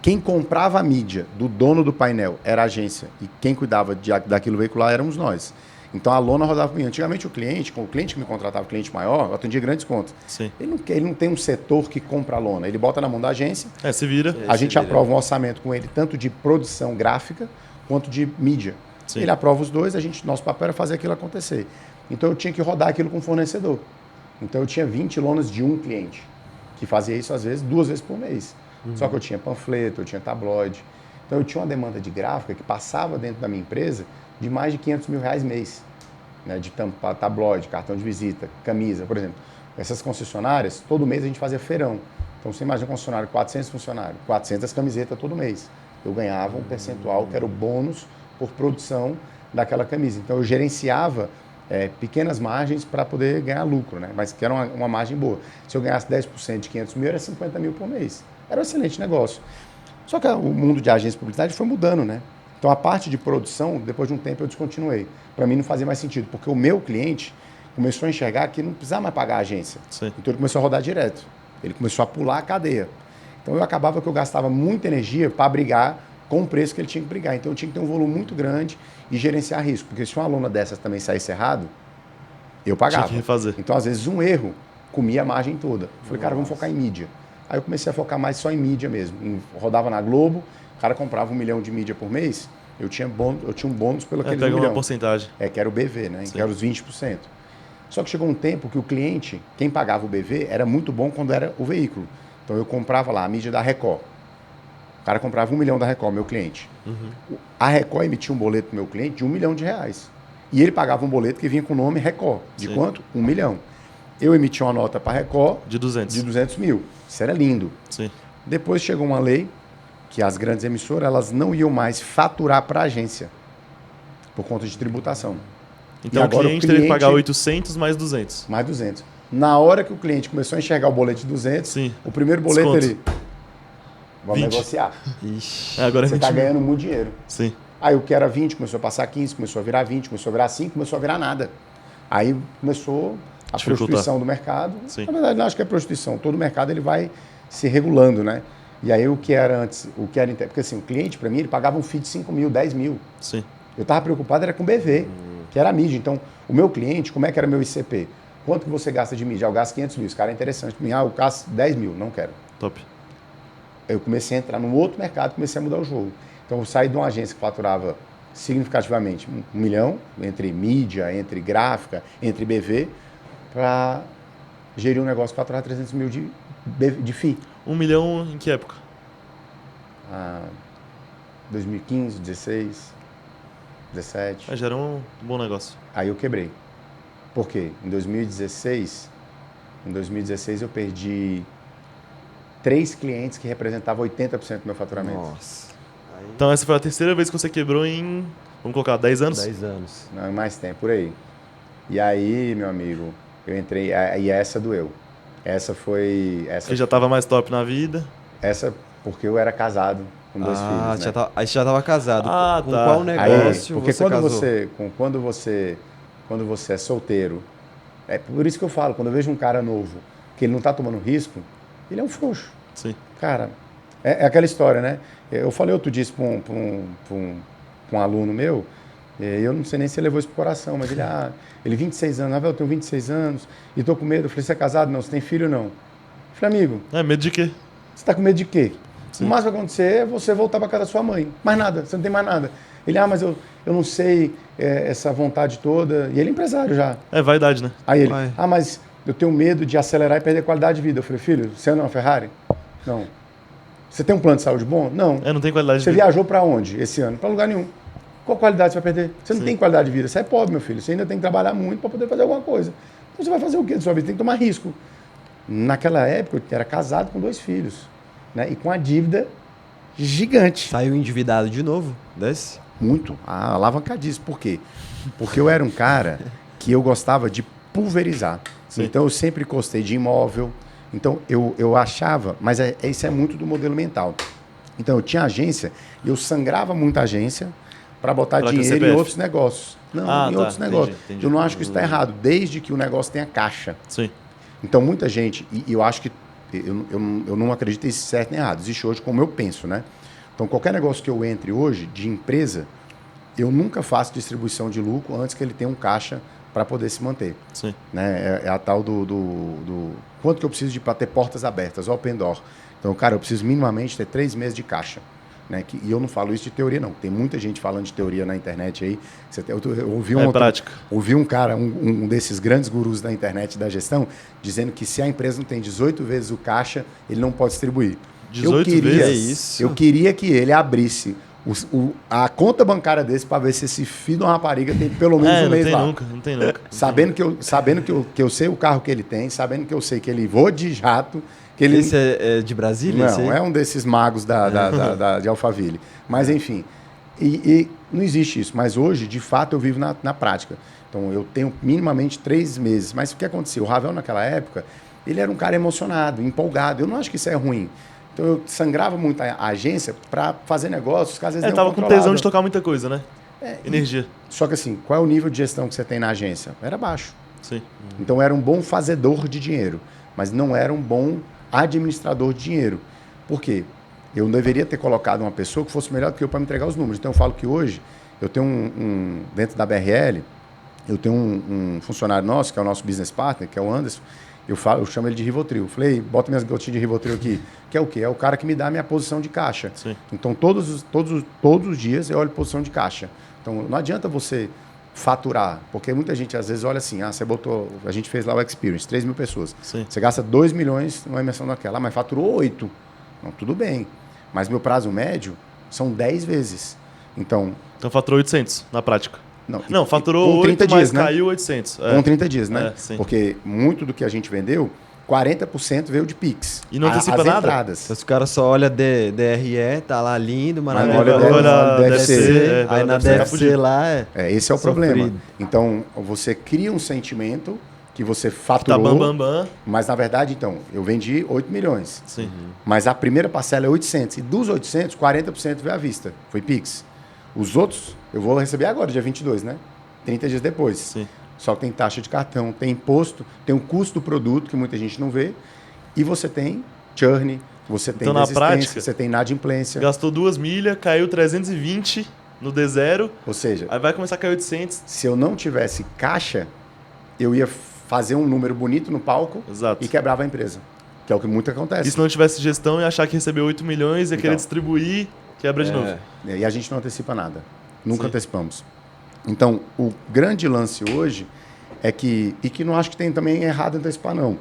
quem comprava a mídia do dono do painel era a agência e quem cuidava daquilo veicular éramos nós. Então a lona rodava comigo. Antigamente o cliente que me contratava, o cliente maior, eu atendia grandes contas. Sim. Ele não tem um setor que compra a lona. Ele bota na mão da agência, Se vira. a gente aprova um orçamento com ele, tanto de produção gráfica quanto de mídia. Sim. Ele aprova os dois, nosso papel era fazer aquilo acontecer. Então eu tinha que rodar aquilo com o fornecedor. Então eu tinha 20 lonas de um cliente, que fazia isso às vezes 2 vezes por mês. Só que eu tinha panfleto, eu tinha tabloide. Então eu tinha uma demanda de gráfica que passava dentro da minha empresa de mais de R$500 mil mês. Né? De tabloide, cartão de visita, camisa, por exemplo. Essas concessionárias, todo mês a gente fazia feirão. Então você imagina um concessionário, 400 funcionários, 400 camisetas todo mês. Eu ganhava um percentual que era o bônus por produção daquela camisa. Então eu gerenciava pequenas margens para poder ganhar lucro, né? Mas que era uma margem boa. Se eu ganhasse 10% de 500 mil, era 50 mil por mês. Era um excelente negócio. Só que o mundo de agência de publicidade foi mudando, né? Então a parte de produção, depois de um tempo eu descontinuei. Para mim não fazia mais sentido, porque o meu cliente começou a enxergar que não precisava mais pagar a agência. Sim. Então ele começou a rodar direto. Ele começou a pular a cadeia. Então eu acabava que eu gastava muita energia para brigar com o preço que ele tinha que brigar. Então eu tinha que ter um volume muito grande e gerenciar risco. Porque se uma aluna dessas também saísse errado, eu pagava. Tinha que refazer. Então às vezes um erro comia a margem toda. Eu falei, cara, vamos focar em mídia. Aí eu comecei a focar mais só em mídia mesmo. Rodava na Globo, o cara comprava 1 milhão de mídia por mês, eu tinha um bônus pelo aquele 1 Pega milhão. uma porcentagem. Que era o BV, né? Que era os 20%. Só que chegou um tempo que o cliente, quem pagava o BV, era muito bom quando era o veículo. Então eu comprava lá a mídia da Record. O cara comprava 1 milhão da Record, meu cliente. A Record emitia um boleto pro meu cliente de R$1 milhão. E ele pagava um boleto que vinha com o nome Record. De Sim. quanto? 1 milhão. Eu emiti uma nota para a Record De 200. de 200 mil. Isso era lindo. Sim. Depois chegou uma lei que as grandes emissoras elas não iam mais faturar para a agência por conta de tributação. Então E o agora cliente teve que pagar 800 mais 200. Mais 200. Na hora que o cliente começou a enxergar o boleto de 200, Sim. o primeiro boleto Desconto. ele... Vamos 20. negociar. Ixi. Agora Você 20 está mil. ganhando muito dinheiro. Sim. Aí o que era 20 começou a passar 15, começou a virar 20, começou a virar 5, começou a virar nada. Aí começou a Dificultar. prostituição do mercado. Sim. Na verdade, não acho que é prostituição. Todo mercado ele vai se regulando, né? E aí o que era antes, porque assim, o cliente para mim, ele pagava um FII de 5 mil, 10 mil. Sim. Eu estava preocupado era com o BV, que era a mídia. Então, o meu cliente, como é que era meu ICP? Quanto que você gasta de mídia? Eu gasto 500 mil. Esse cara é interessante para mim. Eu gasto 10 mil. Não quero. Top. Eu comecei a entrar num outro mercado, comecei a mudar o jogo. Então, eu saí de uma agência que faturava significativamente 1 milhão, entre mídia, entre gráfica, entre BV, para gerir um negócio que faturava 300 mil de FII. 1 milhão em que época? 2015, 16, 17. Já era um bom negócio. Aí eu quebrei. Por quê? Em 2016 eu perdi 3 clientes que representavam 80% do meu faturamento. Nossa. Aí, Então essa foi a terceira vez que você quebrou em, vamos colocar, 10 anos? 10 anos. Não, é mais tempo, por aí. E aí, meu amigo, eu entrei, e essa doeu. Essa foi... Você já estava mais top na vida. Essa porque eu era casado com 2 filhos, né? Aí você já estava casado. Ah, com tá. qual Aí, negócio porque você casou? quando você é solteiro, é por isso que eu falo, quando eu vejo um cara novo, que ele não está tomando risco, ele é um frouxo. Sim. Cara, é aquela história, né? Eu falei outro dia para um aluno meu, e eu não sei nem se ele levou isso pro coração, mas ele 26 anos, eu tenho 26 anos e tô com medo. Eu falei, você é casado? Não. Você tem filho? Não. Eu falei, amigo, Medo de quê? você tá com medo de quê? Sim. O máximo que vai acontecer é você voltar para casa da sua mãe. Mais nada, você não tem mais nada. Ele, mas eu não sei essa vontade toda. E ele é empresário já. É vaidade, né? Aí ele, Vai. mas eu tenho medo de acelerar e perder qualidade de vida. Eu falei, filho, você anda numa Ferrari? Não. Você tem um plano de saúde bom? Não. Não tem qualidade Você de vida. viajou para onde esse ano? Para lugar nenhum. Qual qualidade você vai perder? Você não Sim. tem qualidade de vida. Você é pobre, meu filho. Você ainda tem que trabalhar muito para poder fazer alguma coisa. Então você vai fazer o quê da sua vida? Tem que tomar risco. Naquela época, eu era casado com 2 filhos. Né? E com a dívida gigante. Saiu endividado de novo desse? Muito. Alavancadíssimo. Por quê? Porque eu era um cara que eu gostava de pulverizar. Sim. Então eu sempre gostei de imóvel. Então eu achava, mas isso é muito do modelo mental. Então eu tinha agência e eu sangrava muito a agência para botar Pra ter dinheiro em CPF. outros negócios. Não, em tá. outros negócios. Entendi. Eu não acho que isso está errado, desde que o negócio tenha caixa. Sim. Então muita gente, e eu acho que eu não acredito em certo nem errado, existe hoje como eu penso, né? Então qualquer negócio que eu entre hoje de empresa, eu nunca faço distribuição de lucro antes que ele tenha um caixa para poder se manter. Sim. Né? É a tal do quanto que eu preciso para ter portas abertas, open door. Então, cara, eu preciso minimamente ter 3 meses de caixa. Né? E eu não falo isso de teoria, não. Tem muita gente falando de teoria na internet aí. Eu ouvi prática. Ouvi um cara, um desses grandes gurus da internet da gestão, dizendo que se a empresa não tem 18 vezes o caixa, ele não pode distribuir. 18 vezes? Eu queria que ele abrisse a conta bancária desse para ver se esse filho de uma rapariga tem pelo menos um mês lá. Não tem nunca. Sabendo que eu sei o carro que ele tem, sabendo que eu sei que ele voa de jato. Que ele... Esse é de Brasília? Não, é um desses magos de Alphaville. Mas, enfim, não existe isso. Mas hoje, de fato, eu vivo na prática. Então, eu tenho minimamente 3 meses. Mas o que aconteceu? O Ravel, naquela época, ele era um cara emocionado, empolgado. Eu não acho que isso é ruim. Então, eu sangrava muito a agência para fazer negócios que às vezes tava com tesão de tocar muita coisa, né? Energia. Só que assim, qual é o nível de gestão que você tem na agência? Era baixo. Sim. Então, era um bom fazedor de dinheiro, mas não era um bom administrador de dinheiro. Por quê? Eu deveria ter colocado uma pessoa que fosse melhor do que eu para me entregar os números. Então, eu falo que hoje, eu tenho dentro da BRL, eu tenho um funcionário nosso, que é o nosso business partner, que é o Anderson. Eu chamo ele de Rivotril. Falei, bota minhas gotinhas de Rivotril aqui. Que é o quê? É o cara que me dá a minha posição de caixa. Sim. Então, todos os dias eu olho posição de caixa. Então, não adianta você faturar, porque muita gente às vezes olha assim, você botou, a gente fez lá o Experience, 3 mil pessoas. Sim. Você gasta 2 milhões numa imersão daquela, mas faturou 8. Não, tudo bem. Mas meu prazo médio são 10 vezes. Então faturou 800 na prática. Não, faturou com 30 8, dias, mas né? caiu 800. Com 30 dias, né? Sim. Porque muito do que a gente vendeu, 40% veio de Pix. E não antecipa as nada? Entradas. Os caras só olham DRE, tá lá lindo, maravilhoso. olha DFC, aí na DFC lá esse é o sofrido. problema. Então, você cria um sentimento que você Tá faturou, bam. mas na verdade, então, eu vendi 8 milhões. Sim. Mas a primeira parcela é 800. E dos 800, 40% veio à vista. Foi Pix. Os outros, eu vou receber agora, dia 22, né? 30 dias depois. Sim. Só que tem taxa de cartão, tem imposto, tem o custo do produto, que muita gente não vê. E você tem churn, você tem Então, na prática, você tem inadimplência. Gastou 2 milhas, caiu 320 no D0. Ou seja, Aí vai começar a cair 800. se eu não tivesse caixa, eu ia fazer um número bonito no palco. Exato. E quebrava a empresa. Que é o que muito acontece. E se não tivesse gestão, ia achar que recebeu 8 milhões, ia querer distribuir, quebra de novo. E a gente não antecipa nada. Nunca Sim. antecipamos. Então, o grande lance hoje é que... E que não acho que tem também errado antecipar, não.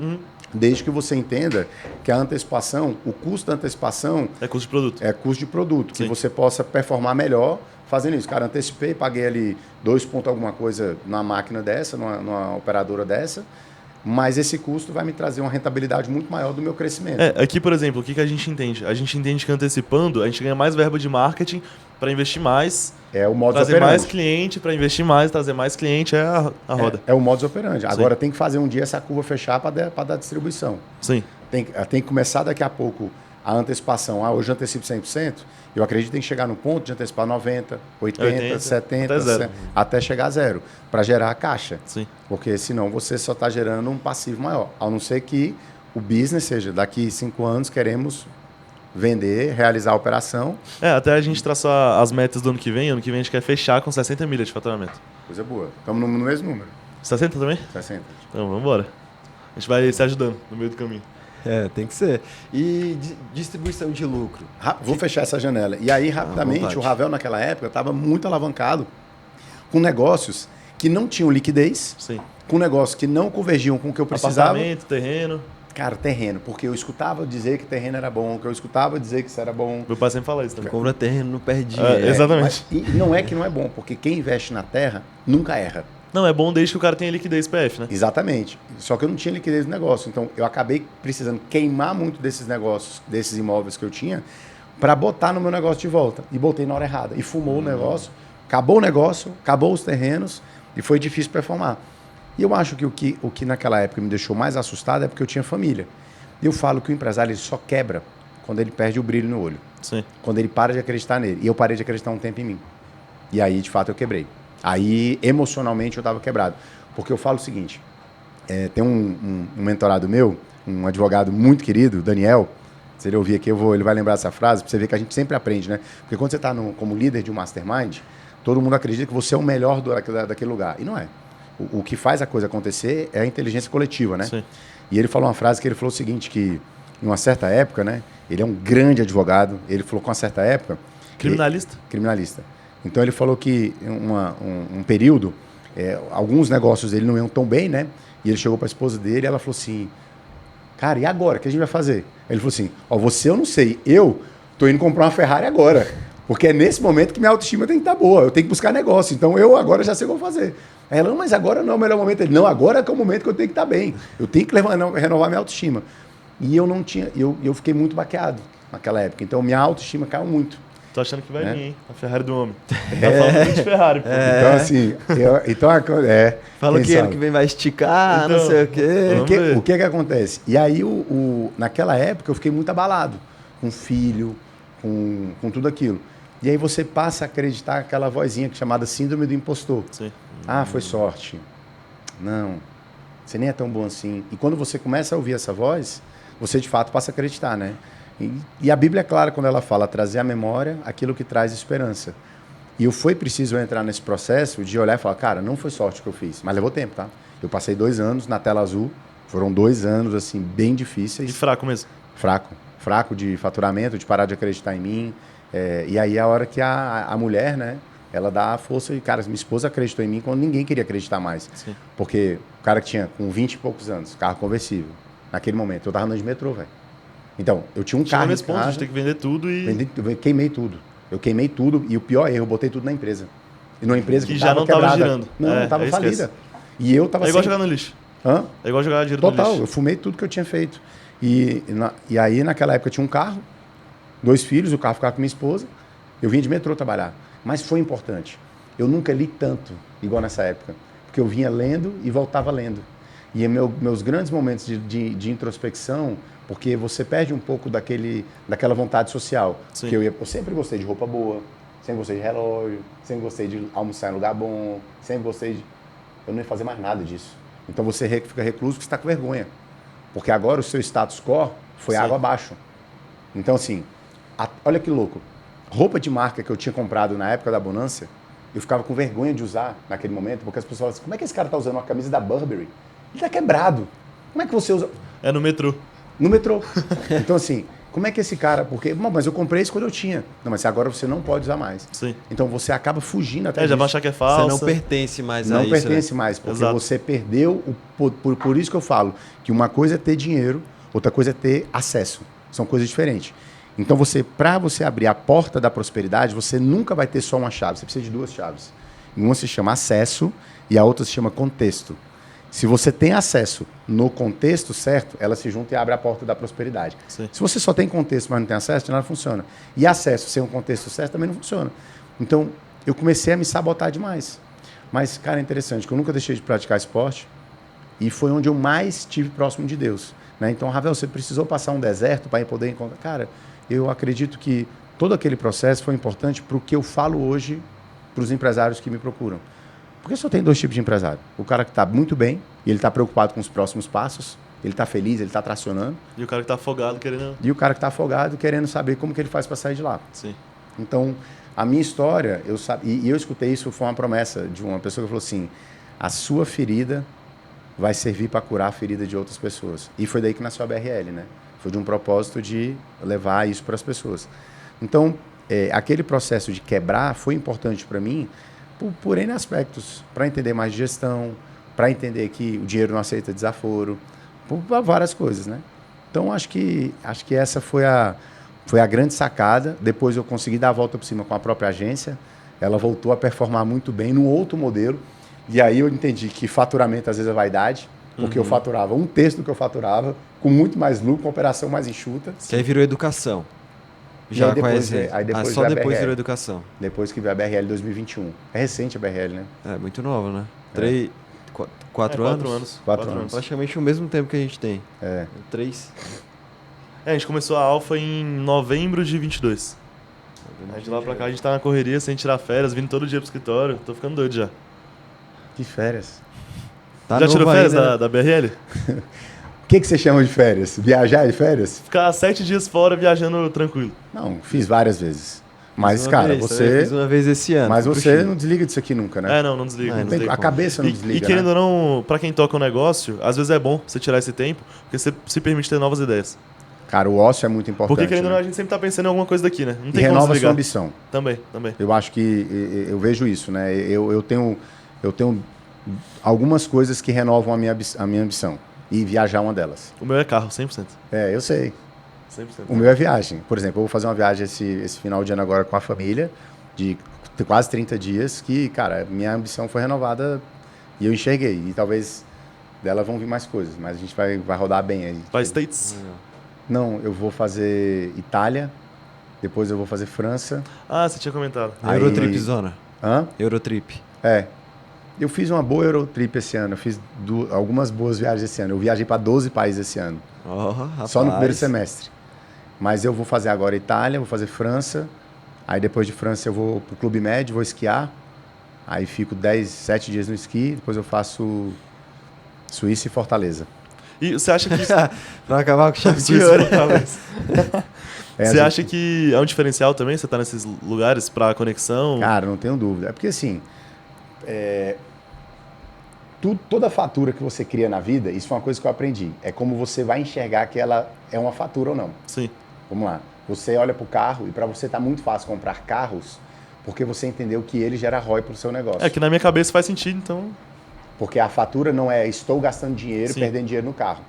Desde que você entenda que a antecipação, o custo da antecipação... É custo de produto. É custo de produto. Sim. Que você possa performar melhor fazendo isso. Cara, antecipei, paguei ali 2 pontos alguma coisa numa máquina dessa, numa operadora dessa, mas esse custo vai me trazer uma rentabilidade muito maior do meu crescimento. Aqui, por exemplo, o que a gente entende? A gente entende que antecipando, a gente ganha mais verba de marketing para investir mais, É o modus trazer operandi. mais cliente para investir mais, trazer mais cliente, é a roda. É o modus operandi. Agora tem que fazer um dia essa curva fechar para dar distribuição. Sim. Tem que começar daqui a pouco a antecipação. Hoje eu antecipo 100%. Eu acredito que tem que chegar no ponto de antecipar 90%, 80%, 70%, até zero. até chegar a zero, para gerar a caixa. Sim. Porque senão você só está gerando um passivo maior. A não ser que o business seja, daqui 5 anos queremos vender, realizar a operação. Até a gente traçou as metas do ano que vem. Ano que vem a gente quer fechar com 60 milhas de faturamento. Coisa boa. Estamos no mesmo número. 60 também? 60. Então, vamos embora. A gente vai se ajudando no meio do caminho. Tem que ser. E distribuição de lucro? Vou fechar essa janela. E aí, rapidamente, o Ravel, naquela época, estava muito alavancado com negócios que não tinham liquidez, Sim. com negócios que não convergiam com o que eu precisava. Apartamento, terreno. Cara, terreno, porque eu escutava dizer que terreno era bom, que eu escutava dizer que isso era bom. Meu pai sempre fala isso também. Compra terreno, não perde dinheiro. Exatamente. E não é que não é bom, porque quem investe na terra nunca erra. Não, é bom desde que o cara tenha liquidez PF, né? Exatamente. Só que eu não tinha liquidez no negócio. Então, eu acabei precisando queimar muito desses negócios, desses imóveis que eu tinha, para botar no meu negócio de volta. E botei na hora errada. E fumou o negócio, acabou o negócio, acabou os terrenos, e foi difícil performar. E eu acho que o que naquela época me deixou mais assustado é porque eu tinha família. E eu falo que o empresário ele só quebra quando ele perde o brilho no olho. Sim. Quando ele para de acreditar nele. E eu parei de acreditar um tempo em mim. E aí, de fato, eu quebrei. Aí, emocionalmente, eu estava quebrado. Porque eu falo o seguinte, tem um mentorado meu, um advogado muito querido, Daniel, se ele ouvir aqui, ele vai lembrar dessa frase, para você ver que a gente sempre aprende, né? Porque quando você está como líder de um mastermind, todo mundo acredita que você é o melhor daquele lugar. E não é. O que faz a coisa acontecer é a inteligência coletiva, né? Sim. E ele falou uma frase que ele falou o seguinte, que em uma certa época, né? Ele é um grande advogado, ele falou que uma certa época... Criminalista? Criminalista. Então ele falou que um período, alguns negócios dele não iam tão bem, né? E ele chegou para a esposa dele e ela falou assim, cara, e agora? O que a gente vai fazer? Ele falou assim, você eu não sei, eu tô indo comprar uma Ferrari agora, porque é nesse momento que minha autoestima tem que estar boa, eu tenho que buscar negócio, então eu agora já sei o que vou fazer. Aí ela, mas agora não é o melhor momento. Ele, não, agora é o momento que eu tenho que estar bem, eu tenho que renovar minha autoestima. E eu não tinha, eu fiquei muito baqueado naquela época, então minha autoestima caiu muito. Tô achando que vai vir, hein? A Ferrari do homem. Tá falando muito de Ferrari, pô. Então, assim, Fala que ano que vem vai esticar, Então, não sei o quê. O que acontece? E aí, naquela época, eu fiquei muito abalado com filho, com tudo aquilo. E aí você passa a acreditar aquela vozinha chamada síndrome do impostor. Sim. Ah, foi sorte. Não, você nem é tão bom assim. E quando você começa a ouvir essa voz, você de fato passa a acreditar, né? E a Bíblia é clara quando ela fala trazer à memória aquilo que traz esperança. E foi preciso entrar nesse processo de olhar e falar, cara, não foi sorte que eu fiz, mas levou tempo, tá? Eu passei 2 anos na tela azul, foram 2 anos, assim, bem difíceis. E fraco mesmo. Fraco de faturamento, de parar de acreditar em mim. E aí a hora que a mulher, né, ela dá a força e, cara, minha esposa acreditou em mim quando ninguém queria acreditar mais. Sim. Porque o cara que tinha com 20 e poucos anos, carro conversível, naquele momento, eu tava andando de metrô, velho. Então, eu tinha um carro nesse ponto, a gente tem que vender tudo e... Queimei tudo. Eu queimei tudo e o pior erro, eu botei tudo na empresa. E numa empresa que já não estava girando. Não estava falida. E eu estava É igual jogar no lixo. Hã? É igual jogar dinheiro no lixo. Total, eu fumei tudo que eu tinha feito. E aí, naquela época, eu tinha um carro, 2 filhos, o carro ficava com minha esposa. Eu vinha de metrô trabalhar. Mas foi importante. Eu nunca li tanto, igual nessa época. Porque eu vinha lendo e voltava lendo. E meus grandes momentos de introspecção, porque você perde um pouco daquela vontade social. Sim. Que eu sempre gostei de roupa boa, sempre gostei de relógio, sempre gostei de almoçar em lugar bom, sempre gostei de... Eu não ia fazer mais nada disso. Então você fica recluso porque você está com vergonha. Porque agora o seu status quo foi Sim. água abaixo. Então, assim, olha que louco. Roupa de marca que eu tinha comprado na época da Bonança, eu ficava com vergonha de usar naquele momento, porque as pessoas falavam assim, como é que esse cara está usando uma camisa da Burberry? Ele está quebrado. Como é que você usa... É no metrô. No metrô. Então, assim, como é que esse cara... Porque, bom, mas eu comprei isso quando eu tinha. Não, mas agora você não pode usar mais. Sim. Então, você acaba fugindo até Já disso. vai achar que é falsa. Você não pertence mais a Não isso, pertence né? mais, porque Exato. você perdeu... Por isso que eu falo que uma coisa é ter dinheiro, outra coisa é ter acesso. São coisas diferentes. Então, para você abrir a porta da prosperidade, você nunca vai ter só uma chave. Você precisa de 2 chaves. Uma se chama acesso e a outra se chama contexto. Se você tem acesso no contexto certo, ela se junta e abre a porta da prosperidade. Sim. Se você só tem contexto, mas não tem acesso, nada funciona. E acesso sem um contexto certo também não funciona. Então, eu comecei a me sabotar demais. Mas, cara, é interessante, que eu nunca deixei de praticar esporte e foi onde eu mais estive próximo de Deus. Né? Então, Ravel, você precisou passar um deserto para poder encontrar... Cara, eu acredito que todo aquele processo foi importante para o que eu falo hoje para os empresários que me procuram. Porque só tem 2 tipos de empresário. O cara que está muito bem, e ele está preocupado com os próximos passos, ele está feliz, ele está tracionando. E o cara que tá afogado querendo... E o cara que está afogado querendo saber como que ele faz para sair de lá. Sim. Então, a minha história, eu escutei isso, foi uma promessa de uma pessoa que falou assim, a sua ferida vai servir para curar a ferida de outras pessoas. E foi daí que nasceu a BRL, né? Foi de um propósito de levar isso para as pessoas. Então, aquele processo de quebrar foi importante para mim, por N aspectos, para entender mais de gestão, para entender que o dinheiro não aceita desaforo, por várias coisas, né? Então, acho que essa foi a grande sacada. Depois eu consegui dar a volta por cima com a própria agência, ela voltou a performar muito bem num outro modelo, e aí eu entendi que faturamento às vezes é vaidade, porque eu faturava 1/3 do que eu faturava, com muito mais lucro, com operação mais enxuta. Que aí virou educação. Já conhece. Só veio a depois BRL. virou educação. Depois que veio a BRL 2021. É recente a BRL, né? É, muito nova, né? 4 anos? 4 anos. Praticamente o mesmo tempo que a gente tem. 3. A gente começou a Alfa em novembro de 22. Aí de lá pra cá a gente tá na correria, sem tirar férias, vindo todo dia pro escritório. Tô ficando doido já. Que férias. Tá Já tirou novo férias ainda, né? da BRL? O que você chama de férias? Viajar de férias? Ficar 7 dias fora viajando tranquilo. Não, fiz várias vezes. Mas, uma cara, vez, você... Fiz uma vez esse ano. Mas fui pro você Chile. não desliga disso aqui nunca, né? Não desliga. Não Não tem desliga. A cabeça não E desliga, querendo né? ou não, pra quem toca um negócio, às vezes é bom você tirar esse tempo, porque você se permite ter novas ideias. Cara, o ócio é muito importante, Porque querendo ou não, né? a gente sempre tá pensando em alguma coisa daqui, né? Não E tem como renova a sua desligar. ambição. Também. Eu acho que eu vejo isso, né? Eu tenho algumas coisas que renovam a minha ambição. E viajar é uma delas. O meu é carro, 100%. É, eu sei. 100%. O meu é viagem. Por exemplo, eu vou fazer uma viagem esse final de ano agora com a família, de quase 30 dias, que, cara, minha ambição foi renovada e eu enxerguei. E talvez dela vão vir mais coisas, mas a gente vai rodar bem aí. Vai States? Não, eu vou fazer Itália, depois eu vou fazer França. Ah, você tinha comentado. Aí- Eurotrip Zona. Hã? Eurotrip. É. Eu fiz uma boa Eurotrip esse ano, eu fiz algumas boas viagens esse ano. Eu viajei para 12 países esse ano, só no primeiro semestre. Mas eu vou fazer agora Itália, vou fazer França, aí depois de França eu vou pro Clube Med, vou esquiar, aí fico 7 dias no esqui, depois eu faço Suíça e Fortaleza. E você acha que... Pra acabar com chave de Suíça, ouro. Fortaleza. É, Você a gente- acha que é um diferencial também, você tá nesses lugares pra conexão? Cara, não tenho dúvida. É porque assim, toda fatura que você cria na vida, isso foi uma coisa que eu aprendi. É como você vai enxergar que ela é uma fatura ou não. Sim. Vamos lá. Você olha para o carro e para você tá muito fácil comprar carros porque você entendeu que ele gera ROI para o seu negócio. É que na minha cabeça faz sentido, então... Porque a fatura não é estou gastando dinheiro, Sim. perdendo dinheiro no carro.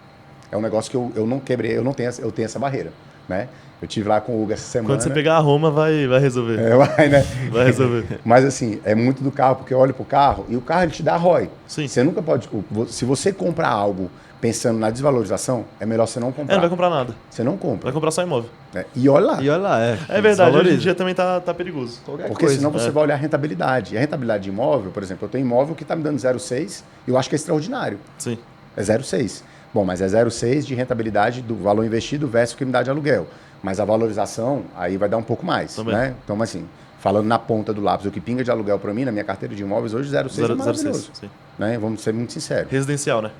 É um negócio que eu não quebrei, eu tenho essa barreira, né? Eu tive lá com o Hugo essa semana. Quando você pegar a Roma, vai resolver. Vai, né? Vai resolver. Mas assim, é muito do carro, porque eu olho pro carro e o carro ele te dá ROI. Sim. Você nunca pode. Se você comprar algo pensando na desvalorização, é melhor você não comprar. Não vai comprar nada. Você não compra. Vai comprar só imóvel. Né? E olha lá. E olha lá, É verdade, hoje em dia também tá perigoso. Porque senão você vai olhar a rentabilidade. E a rentabilidade de imóvel, por exemplo, eu tenho imóvel que está me dando 0,6 e eu acho que é extraordinário. Sim. É 0,6. Bom, mas é 0,6 de rentabilidade do valor investido versus o que me dá de aluguel. Mas a valorização aí vai dar um pouco mais, Também. né? Então, assim, falando na ponta do lápis, o que pinga de aluguel para mim, na minha carteira de imóveis, hoje 0,6 é maravilhoso. Sim. Né? Vamos ser muito sinceros. Residencial, né?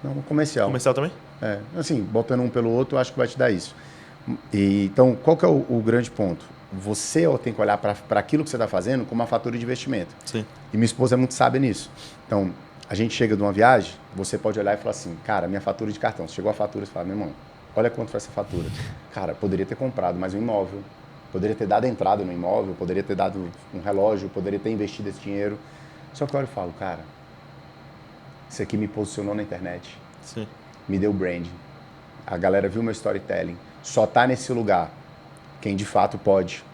Não, comercial. Comercial também? É, assim, botando um pelo outro, eu acho que vai te dar isso. Então, qual que é o grande ponto? Você tem que olhar para aquilo que você está fazendo como uma fatura de investimento. Sim. E minha esposa é muito sábia nisso. Então, a gente chega de uma viagem, você pode olhar e falar assim, cara, minha fatura de cartão. Você chegou a fatura e fala, meu irmão, olha quanto foi essa fatura. Cara, poderia ter comprado mais um imóvel, poderia ter dado entrada no imóvel, poderia ter dado um relógio, poderia ter investido esse dinheiro. Só que eu olho e falo, cara, isso aqui me posicionou na internet, Sim. me deu branding. A galera viu meu storytelling. Só tá nesse lugar quem de fato pode.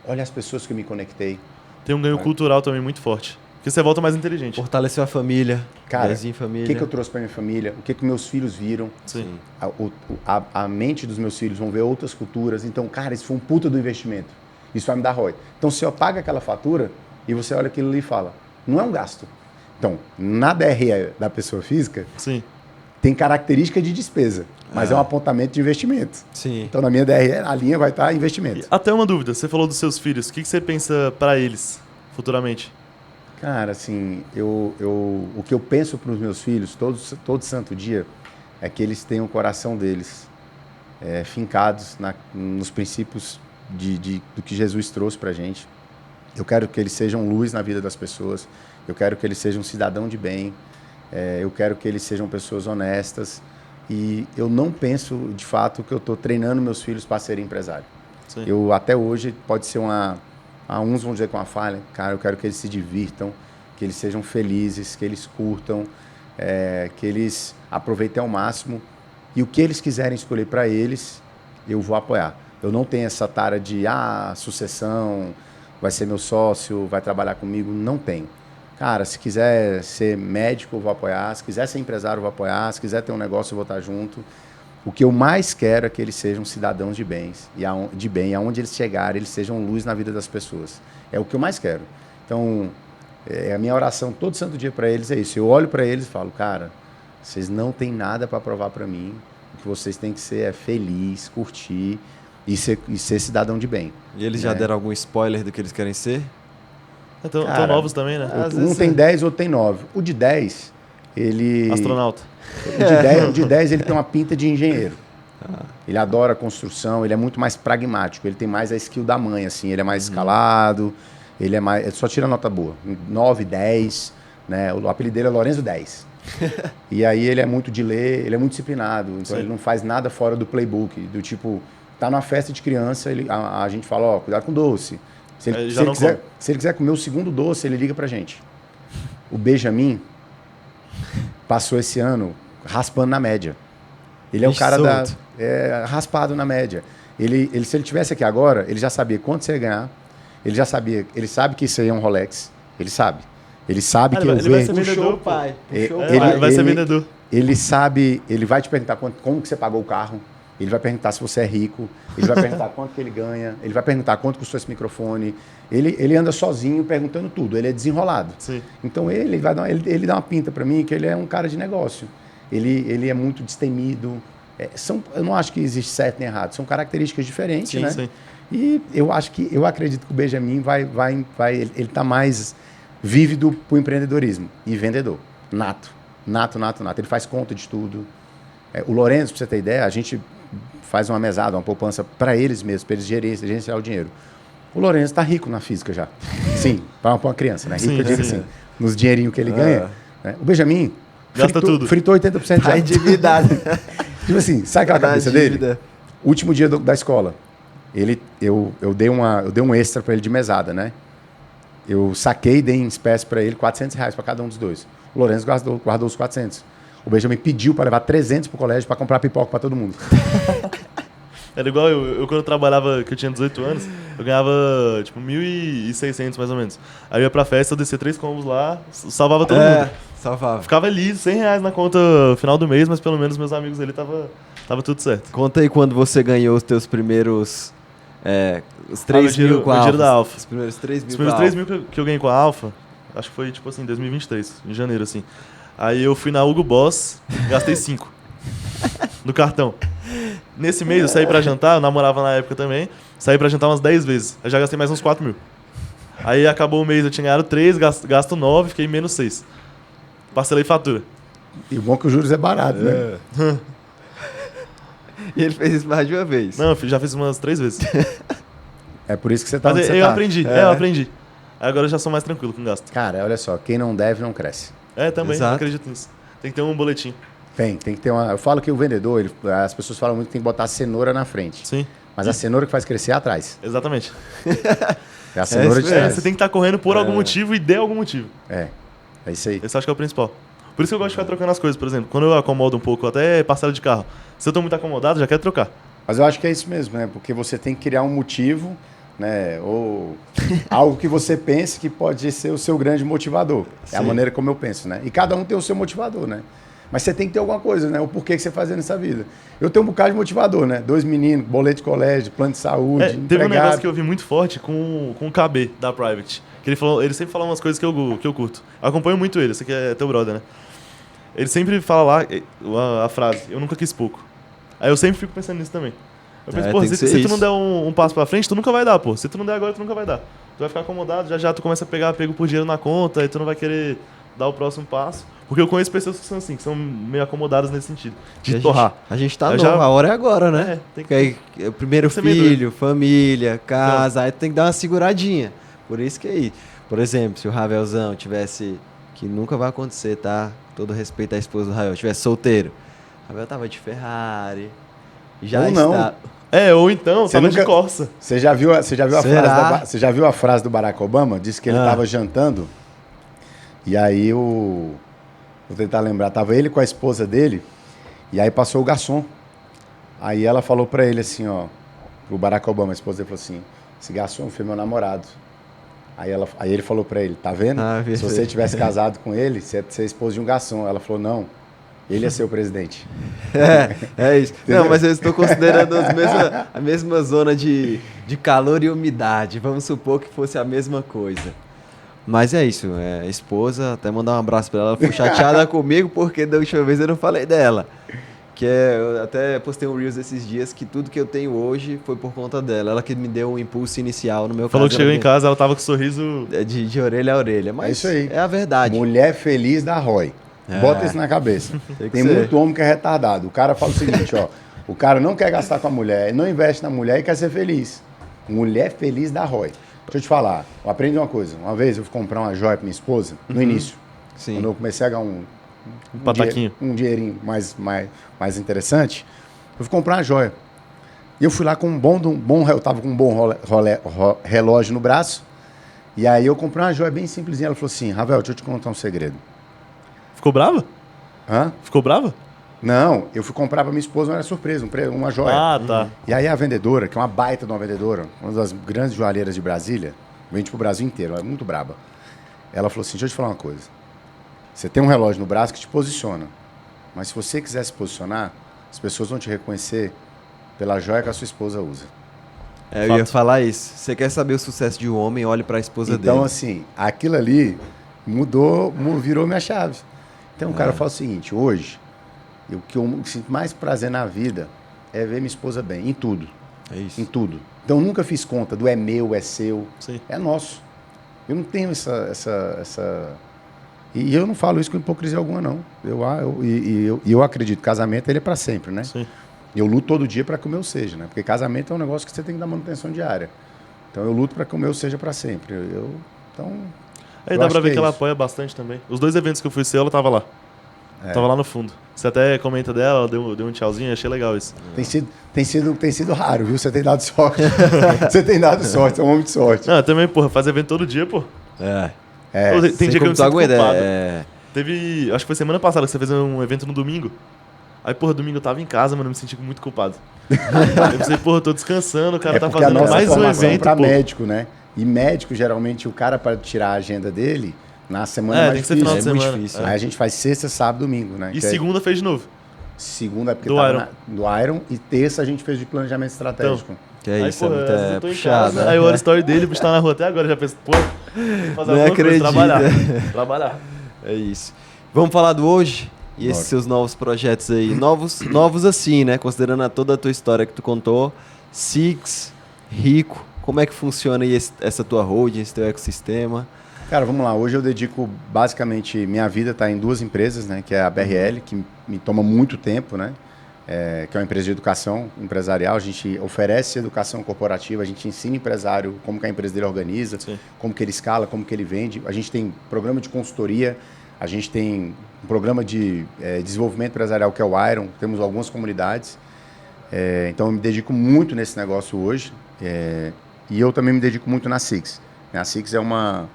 Olha as pessoas que eu me conectei. Tem um ganho cultural também muito forte. Porque você volta mais inteligente. Fortaleceu a família. Cara, Desenho em o família. que eu trouxe para minha família? O que meus filhos viram? Sim. A mente dos meus filhos vão ver outras culturas. Então, cara, isso foi um puta do investimento. Isso vai me dar ROI. Então, se eu pago aquela fatura e você olha aquilo ali e fala, não é um gasto. Então, na DRE da pessoa física, Sim. tem característica de despesa, mas é um apontamento de investimento. Sim. Então, na minha DRE, a linha vai estar investimento. Até uma dúvida. Você falou dos seus filhos. O que você pensa pra eles futuramente? Cara, assim, o que eu penso para os meus filhos, todo santo dia, é que eles tenham o coração deles fincados nos princípios do que Jesus trouxe para a gente. Eu quero que eles sejam luz na vida das pessoas, eu quero que eles sejam cidadão de bem, eu quero que eles sejam pessoas honestas, e eu não penso, de fato, que eu estou treinando meus filhos para serem empresário. Sim. Eu, até hoje, pode ser uns vão dizer com uma falha, cara, eu quero que eles se divirtam, que eles sejam felizes, que eles curtam, que eles aproveitem ao máximo. E o que eles quiserem escolher para eles, eu vou apoiar. Eu não tenho essa tara de, sucessão, vai ser meu sócio, vai trabalhar comigo. Não tenho. Cara, se quiser ser médico, eu vou apoiar. Se quiser ser empresário, eu vou apoiar. Se quiser ter um negócio, eu vou estar junto. O que eu mais quero é que eles sejam cidadãos de bem, e aonde eles chegarem, eles sejam luz na vida das pessoas. É o que eu mais quero. Então, a minha oração todo santo dia para eles é isso. Eu olho para eles e falo, cara, vocês não têm nada para provar para mim. O que vocês têm que ser é feliz, curtir e ser cidadão de bem. E eles já deram algum spoiler do que eles querem ser? Estão Cara, novos também, né? às Um vezes tem 10, outro tem 9. O de 10, ele... Astronauta. O de 10, ele tem uma pinta de engenheiro. Ele adora construção, ele é muito mais pragmático, ele tem mais a skill da mãe, assim, ele é mais escalado, ele só tira nota boa, 9, 10, né? O apelido dele é Lourenço 10. E aí ele é muito de ler, ele é muito disciplinado, então ele não faz nada fora do playbook, do tipo, tá numa festa de criança, a gente fala, ó, cuidado com doce. Se ele quiser comer o segundo doce, ele liga pra gente. O Benjamin passou esse ano raspando na média. Ele é o cara raspado na média. Se ele tivesse aqui agora, ele já sabia quanto você ia ganhar, ele sabe que isso aí é um Rolex, ele sabe. Ele sabe que ele vai ser vendedor, pai. Ele vai ser vendedor. Ele sabe, ele vai te perguntar como que você pagou o carro, ele vai perguntar se você é rico, ele vai perguntar quanto que ele ganha, ele vai perguntar quanto custou esse microfone. Ele anda sozinho perguntando tudo, ele é desenrolado. Sim. Então ele dá uma pinta para mim que ele é um cara de negócio. Ele é muito destemido. Eu não acho que existe certo nem errado, são características diferentes, sim, né? Sim. E eu acredito que o Benjamin ele está mais vívido para o empreendedorismo e vendedor, nato. Ele faz conta de tudo. O Lourenço, para você ter ideia, a gente faz uma mesada, uma poupança para eles mesmos, para eles gerenciar o dinheiro. O Lourenço está rico na física já. Sim, para uma criança, né? Rico, eu digo assim, nos dinheirinhos que ele ganha. Né? O Benjamin gasta tudo. Fritou 80% já. Tá endividado. Tipo assim, sabe aquela cabeça dele? Último dia da escola, eu dei um extra para ele de mesada, né? Eu saquei e dei em espécie para ele R$400 para cada um dos dois. O Lourenço guardou os 400. O Benjamin pediu para levar 300 pro colégio para comprar pipoca para todo mundo. Era igual eu quando eu trabalhava, que eu tinha 18 anos, eu ganhava tipo 1.600 mais ou menos. Aí eu ia pra festa, eu descia 3 combos lá, salvava todo mundo. Salvava. Ficava ali, R$100 na conta final do mês, mas pelo menos meus amigos ali tava tudo certo. Conta aí quando você ganhou os teus primeiros... os 3 mil com a dinheiro da Alfa. Os primeiros 3 mil. Os primeiros 3 mil que eu ganhei com a Alfa, acho que foi tipo assim, 2023, em janeiro assim. Aí eu fui na Hugo Boss, gastei 5 no cartão. Nesse mês eu saí pra jantar, eu namorava na época também, saí pra jantar umas 10 vezes. Eu já gastei mais uns 4 mil. Aí acabou o mês, eu tinha ganhado 3, gasto 9, fiquei menos 6. Parcelei fatura. E o bom é que os juros é barato, né? E ele fez isso mais de uma vez. Não, já fiz umas 3 vezes. É por isso que você tá Mas onde você eu tá. aprendi, eu aprendi. Agora eu já sou mais tranquilo com gasto. Cara, olha só, quem não deve não cresce. Também, Exato. acredito nisso. Tem que ter um boletim. Tem que ter uma... Eu falo que o vendedor, as pessoas falam muito que tem que botar a cenoura na frente. Sim, Mas a cenoura que faz crescer é atrás. exatamente. É a cenoura de trás. Você tem que estar correndo por algum motivo e de algum motivo. É isso aí. Esse eu acho que é o principal. Por isso que eu gosto de ficar trocando as coisas, por exemplo. Quando eu acomodo um pouco, até parcela de carro. Se eu tô muito acomodado, já quero trocar. Mas eu acho que é isso mesmo, né? Porque você tem que criar um motivo, né? Ou algo que você pense que pode ser o seu grande motivador. É a maneira como eu penso, né? E cada um tem o seu motivador, né? Mas você tem que ter alguma coisa, né? O porquê que você faz nessa vida. Eu tenho um bocado de motivador, né? 2 meninos, boleto de colégio, plano de saúde, Teve um empregado. negócio que eu vi muito forte com o KB da Private. Que ele sempre fala umas coisas que eu curto. Eu acompanho muito ele, você que é teu brother, né? Ele sempre fala lá a frase, eu nunca quis pouco. Aí eu sempre fico pensando nisso também. Eu penso, pô, se tu não der um passo pra frente, tu nunca vai dar, pô. Se tu não der agora, tu nunca vai dar. Tu vai ficar acomodado, já tu começa a pegar apego por dinheiro na conta, aí tu não vai querer dar o próximo passo. Porque eu conheço pessoas que são assim, que são meio acomodadas nesse sentido. De torrar. A gente tá Eu novo, já- a hora é agora, né? Tem Porque aí, o primeiro tem que ser meio filho, família, casa, aí tem que dar uma seguradinha. Por isso que aí, por exemplo, se o Ravelzão tivesse, que nunca vai acontecer, tá? Todo respeito à esposa do Ravel, tivesse solteiro. O Ravel tava de Ferrari, já Ou não. está... ou então, Você tava de nunca- Corsa. Você já viu Será? você já viu a frase do Barack Obama? Disse que ele estava jantando e aí vou tentar lembrar, tava ele com a esposa dele e aí passou o garçom. Aí ela falou para ele assim, ó, pro Barack Obama, a esposa dele falou assim, esse garçom foi meu namorado. Aí ele falou para ele, tá vendo? Ah, Se você tivesse casado com ele, você é esposa de um garçom. Ela falou, não, ele é seu presidente. É isso. Não, mas eu estou considerando a mesma zona de calor e umidade. Vamos supor que fosse a mesma coisa. Mas é isso, esposa, até mandar um abraço pra ela. Ela ficou chateada comigo porque da última vez eu não falei dela. Eu até postei um Reels esses dias que tudo que eu tenho hoje foi por conta dela. Ela que me deu um impulso inicial no meu Falou que caso. chegou em casa, ela tava com um sorriso. De orelha a orelha. Mas É isso aí. é a verdade. Mulher feliz da Roy. Bota isso na cabeça. Tem que Tem ser. muito homem que é retardado. O cara fala o seguinte, ó, O cara não quer gastar com a mulher, não investe na mulher e quer ser feliz. Mulher feliz dá ROI. Deixa eu te falar, eu aprendi uma coisa. Uma vez eu fui comprar uma joia pra minha esposa, no início. Sim. Quando eu comecei a ganhar pataquinho. um dinheirinho mais interessante, eu fui comprar uma joia. E eu fui lá com eu tava com um bom relógio no braço. E aí eu comprei uma joia bem simplesinha. Ela falou assim, Ravel, deixa eu te contar um segredo. Ficou brava? Hã? Ficou brava? Não, eu fui comprar pra minha esposa, não era surpresa, uma joia. Ah, tá. E aí a vendedora, que é uma baita de uma vendedora, uma das grandes joalheiras de Brasília, vende pro Brasil inteiro, ela é muito braba. Ela falou assim, deixa eu te falar uma coisa. Você tem um relógio no braço que te posiciona. Mas se você quiser se posicionar, as pessoas vão te reconhecer pela joia que a sua esposa usa. Eu ia falar isso. Você quer saber o sucesso de um homem, olhe para a esposa dele. Então, assim, aquilo ali virou minha chave. Então, o cara fala o seguinte, hoje, o que eu sinto mais prazer na vida é ver minha esposa bem, em tudo. É isso. Em tudo. Então, eu nunca fiz conta do é meu, é seu, Sim. é nosso. Eu não tenho essa... E eu não falo isso com hipocrisia alguma, não. Eu acredito que casamento ele é para sempre, né? Sim. Eu luto todo dia para que o meu seja, né? Porque casamento é um negócio que você tem que dar manutenção diária. Então, eu luto para que o meu seja para sempre. Aí dá pra ver que ela apoia bastante também. Os 2 eventos que eu fui ser, ela tava lá. Tava lá no fundo. Você até comenta dela, ela deu um tchauzinho, achei legal isso. Tem sido raro, viu? Você tem dado sorte. Você tem dado sorte, é um homem de sorte. Não, também, porra, faz evento todo dia, pô. Tem dia que eu me sinto culpado. Teve, acho que foi semana passada que você fez um evento no domingo. Aí, porra, domingo eu tava em casa, mano, eu me senti muito culpado. Eu pensei, porra, eu tô descansando, o cara tá fazendo mais um evento, pra pô. médico, né? E médico, geralmente, o cara, para tirar a agenda dele, na semana é mais tem que ser final de difícil. semana. Muito difícil. Aí a gente faz sexta, sábado, domingo, né? E segunda fez de novo. Segunda é porque Do tava Iron. do Iron. E terça a gente fez de planejamento estratégico. Que é Aí, isso, porra, é às vezes muito eu tô em puxado. casa, aí eu olho a story dele, o bicho tá na rua até agora, já penso, pô, tem que fazer Não alguma coisa, acredito. trabalhar. É isso. Vamos falar do hoje? E esses Bora. seus novos projetos aí. Novos assim, né? Considerando toda a tua história que tu contou. Six, Rico. Como é que funciona aí essa tua holding, esse teu ecossistema? Cara, vamos lá. Hoje eu dedico, basicamente, minha vida está em 2 empresas, né? Que é a BRL, que me toma muito tempo, né? Que é uma empresa de educação empresarial. A gente oferece educação corporativa, a gente ensina empresário como que a empresa dele organiza, Sim. como que ele escala, como que ele vende. A gente tem programa de consultoria, a gente tem um programa de desenvolvimento empresarial que é o Iron, temos algumas comunidades. Então eu me dedico muito nesse negócio hoje. E eu também me dedico muito na Six. A Six é uma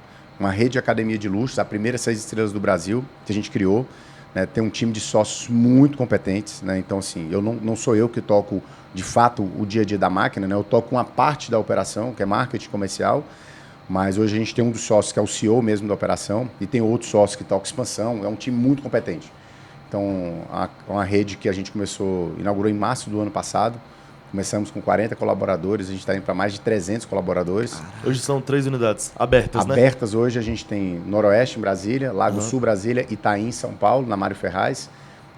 rede de academia de luxo, a primeira 6 estrelas do Brasil que a gente criou. Né? Tem um time de sócios muito competentes. Né? Então, assim, não sou eu que toco, de fato, o dia a dia da máquina. Né? Eu toco uma parte da operação, que é marketing comercial. Mas hoje a gente tem um dos sócios que é o CEO mesmo da operação e tem outro sócio que toca expansão. É um time muito competente. Então, é uma rede que a gente inaugurou em março do ano passado. Começamos com 40 colaboradores, a gente está indo para mais de 300 colaboradores. Hoje são 3 unidades abertas, né? Abertas hoje, a gente tem Noroeste em Brasília, Lago Sul Brasília, Itaim em São Paulo, na Mário Ferraz.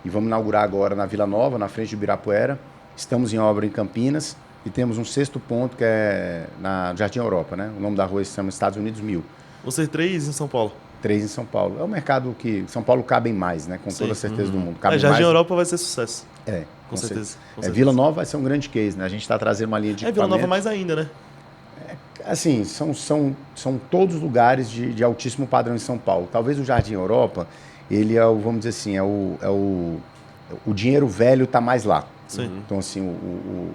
E vamos inaugurar agora na Vila Nova, na frente de Ibirapuera. Estamos em obra em Campinas e temos um 6º ponto que é na Jardim Europa, né? O nome da rua se chama Estados Unidos 1000. Vão ser 3 em São Paulo. 3 em São Paulo. É um mercado que São Paulo cabem mais, né? Com toda a certeza do mundo. Cabem Jardim mais. Europa vai ser sucesso. Com certeza. Vila Nova vai ser um grande case, né? A gente está trazendo uma linha de Vila Nova equipamento. mais ainda, né? Assim, são todos lugares de altíssimo padrão em São Paulo. Talvez o Jardim Europa, ele é o, vamos dizer assim, o dinheiro velho está mais lá. Sim. Então, assim, o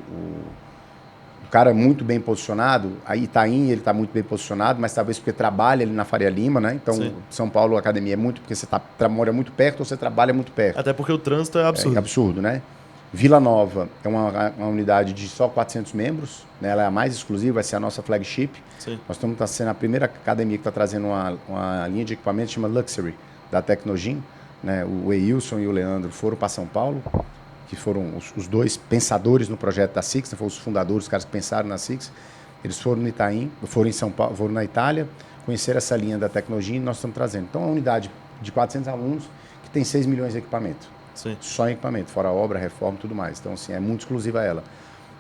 cara é muito bem posicionado, a Itaim ele está muito bem posicionado, mas talvez porque trabalha ali na Faria Lima, né? Então, Sim. São Paulo, a academia é muito porque você mora muito perto ou você trabalha muito perto. Até porque o trânsito é absurdo. É absurdo, né? Vila Nova é uma unidade de só 400 membros, né? Ela é a mais exclusiva, vai ser a nossa flagship. Sim. Nós estamos sendo a primeira academia que está trazendo uma linha de equipamento chamada Luxury, da Tecnogym. Né? O Eilson e o Leandro foram para São Paulo, que foram os 2 pensadores no projeto da Six, né? Foram os fundadores, os caras que pensaram na Six. Eles foram no Itaim, foram em São Paulo, foram na Itália, conheceram essa linha da Tecnogym e nós estamos trazendo. Então, é uma unidade de 400 alunos que tem 6 milhões de equipamento. Sim. Só em equipamento, fora obra, reforma e tudo mais. Então, assim, é muito exclusiva ela.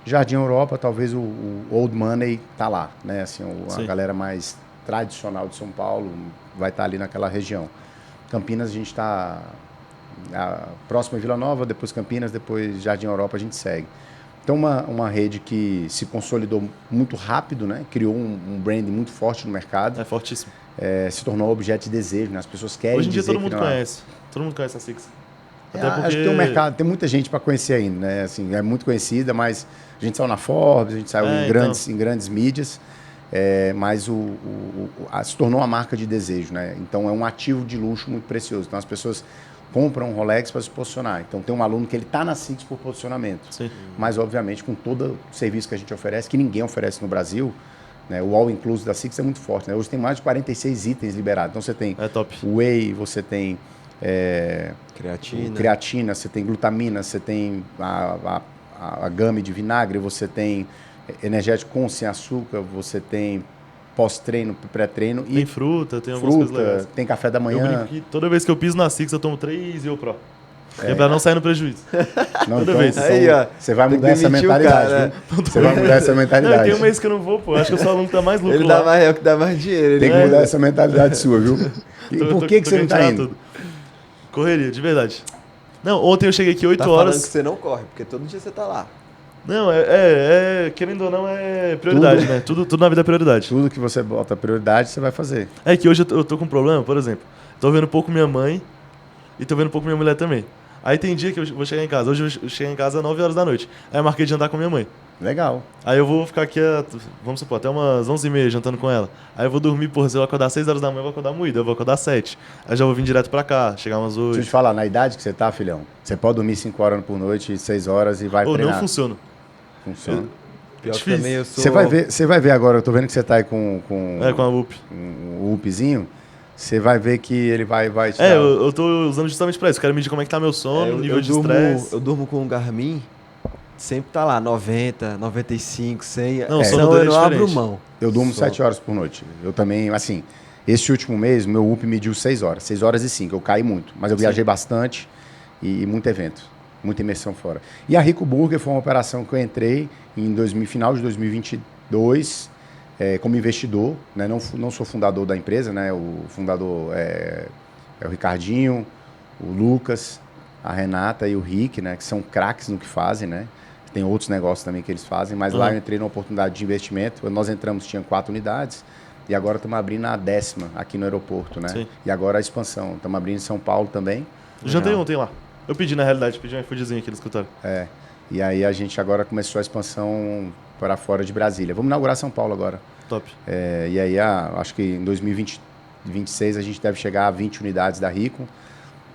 Jardim Europa, talvez o old money tá lá, né? Assim, a galera mais tradicional de São Paulo vai estar ali naquela região. Campinas, a gente está próxima Vila Nova, depois Campinas, depois Jardim Europa, a gente segue. Então, uma rede que se consolidou muito rápido, né? Criou um brand muito forte no mercado. É fortíssimo. Se tornou objeto de desejo, né? As pessoas querem Hoje em dia dizer todo mundo que não é. conhece. Todo mundo conhece a Six. Até porque... Acho que tem um mercado, tem muita gente para conhecer ainda, né? Assim, é muito conhecida, mas a gente saiu na Forbes, a gente saiu em grandes mídias, mas se tornou uma marca de desejo, né? Então é um ativo de luxo muito precioso. Então as pessoas compram um Rolex para se posicionar. Então tem um aluno que ele está na Six por posicionamento, Sim. mas obviamente com todo o serviço que a gente oferece, que ninguém oferece no Brasil, né? O All Inclusive da Six é muito forte, né? Hoje tem mais de 46 itens liberados. Então você tem whey, você tem creatina, você tem glutamina, você tem a gama de vinagre, você tem energético com sem açúcar, você tem pós-treino, pré-treino. Tem fruta, tem algumas coisas legais. Tem café da manhã. Eu brinco que toda vez que eu piso na Six eu tomo 3 Pro. É pra não sair no prejuízo. Não, toda então, vez. Aí, ó, você vai mudar essa mentalidade, viu? Você vai mudar essa mentalidade. Não, tem um mês que eu não vou, pô. Acho que eu sou o aluno que dá mais lucro Ele lá. é o que dá mais dinheiro. Tem que mudar essa mentalidade sua, viu? E por que você não tá indo? Tudo. Correria, de verdade. Não, ontem eu cheguei aqui 8 horas. Falando que você não corre, porque todo dia você tá lá. Não, querendo ou não, é prioridade, né? Tudo na vida é prioridade. Tudo que você bota prioridade, você vai fazer. É que hoje eu tô com um problema, por exemplo. Tô vendo pouco minha mãe e tô vendo pouco minha mulher também. Aí tem dia que eu vou chegar em casa. Hoje eu cheguei em casa às 9 horas da noite. Aí eu marquei de jantar com minha mãe. Legal. Aí eu vou ficar aqui, vamos supor, até umas 11h30 jantando com ela. Aí eu vou dormir, porra, se eu acordar 6 horas da manhã, eu vou acordar moído. Eu vou acordar 7. Aí já vou vir direto pra cá, chegar umas 8. Deixa eu te falar, na idade que você tá, filhão, você pode dormir 5 horas por noite, 6 horas e vai treinar. Não funciona. Funciona. Pior que também eu sou... Você vai ver agora, eu tô vendo que você tá aí com a UP. O UPzinho. Você vai ver que ele vai te dar... eu tô usando justamente pra isso. Quero medir como é que tá meu sono, nível de estresse. Eu durmo com o Garmin, sempre tá lá, 90, 95, 100. Não, então eu não abro mão. Eu durmo 7 horas por noite. Eu também, assim, esse último mês, meu UP mediu 6 horas. 6 horas e 5, eu caí muito. Mas eu viajei bastante e muito evento. Muita imersão fora. E a Rico Burger foi uma operação que eu entrei em final de 2022 como investidor. Né? Não sou fundador da empresa, né? O fundador é o Ricardinho, o Lucas, a Renata e o Rick, né? Que são craques no que fazem. Né? Tem outros negócios também que eles fazem, mas lá eu entrei numa oportunidade de investimento. Nós entramos, tinha 4 unidades. E agora estamos abrindo a 10ª aqui no aeroporto. Né? E agora a expansão. Estamos abrindo em São Paulo também. Jantei ontem lá. Eu pedi, na realidade, pedi um iFoodzinho aqui no escritório. E aí a gente agora começou a expansão para fora de Brasília. Vamos inaugurar São Paulo agora. Top. E aí acho que em 2026 a gente deve chegar a 20 unidades da Rico.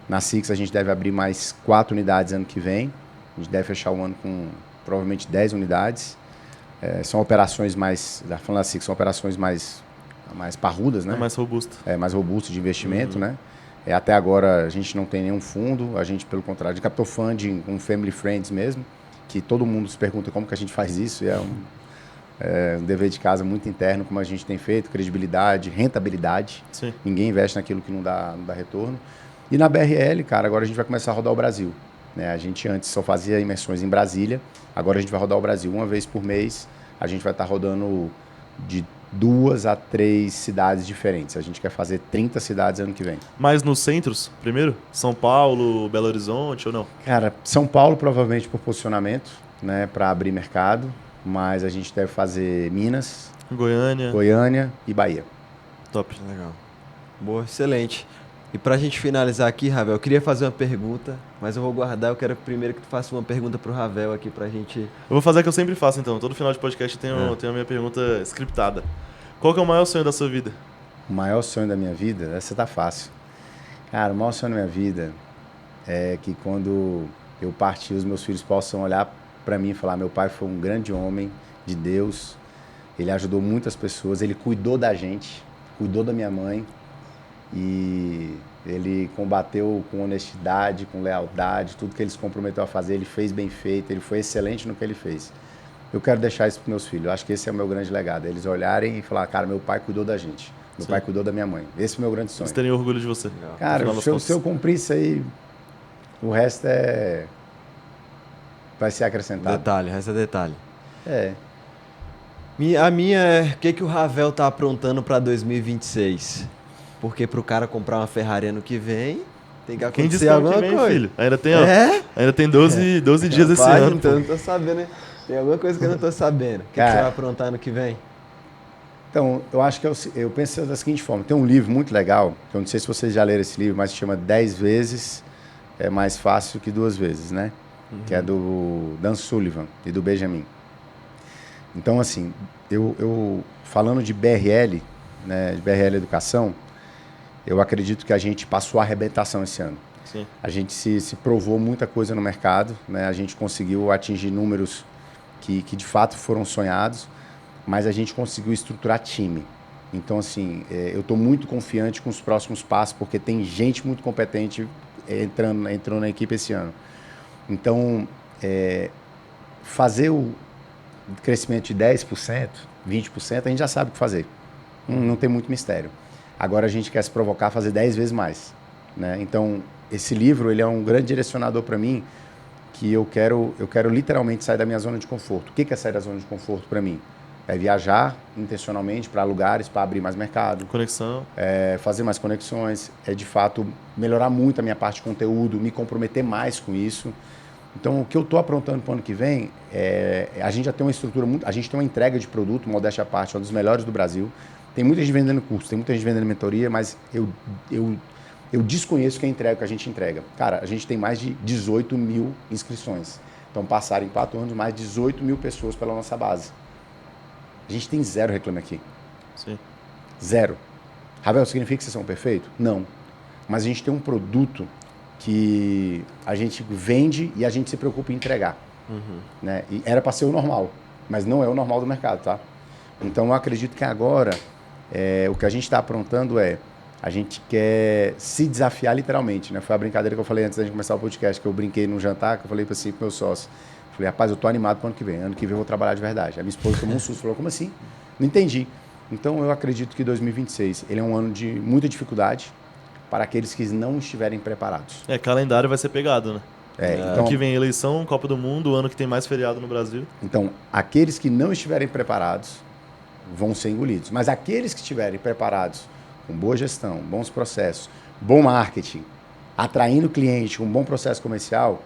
Na Six a gente deve abrir mais 4 unidades ano que vem. A gente deve fechar o ano com provavelmente 10 unidades. São operações mais, falando da Six, são operações mais parrudas, né? Mais robusta. Mais robusta de investimento, né? Até agora a gente não tem nenhum fundo, a gente, pelo contrário, a gente captou funding com Family Friends mesmo, que todo mundo se pergunta como que a gente faz isso, e é um dever de casa muito interno, como a gente tem feito, credibilidade, rentabilidade. Sim. Ninguém investe naquilo que não dá retorno. E na BRL, cara, agora a gente vai começar a rodar o Brasil. Né? A gente antes só fazia imersões em Brasília, agora a gente vai rodar o Brasil uma vez por mês, a gente vai estar rodando de 2 a 3 cidades diferentes. A gente quer fazer 30 cidades ano que vem. Mas nos centros, primeiro? São Paulo, Belo Horizonte ou não? Cara, São Paulo provavelmente por posicionamento, né, para abrir mercado, mas a gente deve fazer Minas, Goiânia e Bahia. Top. Legal. Boa, excelente. E pra gente finalizar aqui, Ravel, eu queria fazer uma pergunta, mas eu vou guardar, eu quero primeiro que tu faça uma pergunta pro Ravel aqui pra gente... Eu vou fazer a que eu sempre faço, então. Todo final de podcast eu tenho a minha pergunta scriptada. Qual que é o maior sonho da sua vida? O maior sonho da minha vida? Essa tá fácil. Cara, o maior sonho da minha vida é que quando eu partir, os meus filhos possam olhar pra mim e falar: meu pai foi um grande homem de Deus, ele ajudou muitas pessoas, ele cuidou da gente, cuidou da minha mãe, e ele combateu com honestidade, com lealdade, tudo que ele se comprometeu a fazer, ele fez bem feito, ele foi excelente no que ele fez. Eu quero deixar isso para meus filhos, eu acho que esse é o meu grande legado, eles olharem e falar: cara, meu pai cuidou da gente, meu pai cuidou da minha mãe. Esse é o meu grande sonho. Eles terem orgulho de você. Cara, se eu cumprir isso aí, o resto vai ser acrescentado. Detalhe, o resto é detalhe. A minha é: o que o Ravel tá aprontando para 2026? Porque pro cara comprar uma Ferrari ano que vem, Tem que Quem disse acontecer que ano alguma que vem, coisa. filho? Ainda tem, ó. Ainda tem 12 dias esse Rapaz, ano. então eu Pô. não tô sabendo, né? Tem alguma coisa que eu não tô sabendo. O que Cara, você vai aprontar ano que vem? Então, eu acho que eu penso da seguinte forma. Tem um livro muito legal, que eu não sei se vocês já leram esse livro, mas se chama 10 vezes é mais fácil que 2 vezes, né? Que é do Dan Sullivan e do Benjamin. Então, assim, eu falando de BRL, né, de BRL Educação, eu acredito que a gente passou a arrebentação esse ano. Sim. A gente se provou muita coisa no mercado, né? A gente conseguiu atingir números que de fato foram sonhados, mas a gente conseguiu estruturar time. Então, assim, eu estou muito confiante com os próximos passos, porque tem gente muito competente entrou na equipe esse ano. Então, fazer o crescimento de 10%, 20%, a gente já sabe o que fazer. Não tem muito mistério. Agora a gente quer se provocar a fazer 10 vezes mais, né? Então, esse livro ele é um grande direcionador para mim, que eu quero literalmente sair da minha zona de conforto. O que é sair da zona de conforto para mim? É viajar intencionalmente para lugares, para abrir mais mercado. Conexão. Fazer mais conexões. De fato, melhorar muito a minha parte de conteúdo, me comprometer mais com isso. Então, o que eu estou aprontando para o ano que vem, a gente já tem uma estrutura, a gente tem uma entrega de produto, modéstia à parte, uma dos melhores do Brasil. Tem muita gente vendendo curso, tem muita gente vendendo mentoria, mas eu desconheço quem entrega o que a gente entrega. Cara, a gente tem mais de 18 mil inscrições. Então, passaram em 4 anos mais de 18 mil pessoas pela nossa base. A gente tem 0 reclame aqui. Sim. 0. Ravel, significa que vocês são perfeitos? Não. Mas a gente tem um produto que a gente vende e a gente se preocupa em entregar. Né? E era para ser o normal, mas não é o normal do mercado, tá? Então, eu acredito que agora, o que a gente está aprontando a gente quer se desafiar literalmente, né? Foi a brincadeira que eu falei antes da gente começar o podcast, que eu brinquei num jantar, que eu falei para assim, pro meu sócio. Falei, rapaz, eu tô animado para o ano que vem. Ano que vem eu vou trabalhar de verdade. A minha esposa tomou um susto, falou, como assim? Não entendi. Então, eu acredito que 2026, ele é um ano de muita dificuldade para aqueles que não estiverem preparados. Calendário vai ser pegado, né? Então, Ano que vem eleição, Copa do Mundo, o ano que tem mais feriado no Brasil. Então, aqueles que não estiverem preparados vão ser engolidos. Mas aqueles que estiverem preparados, com boa gestão, bons processos, bom marketing, atraindo cliente, com um bom processo comercial,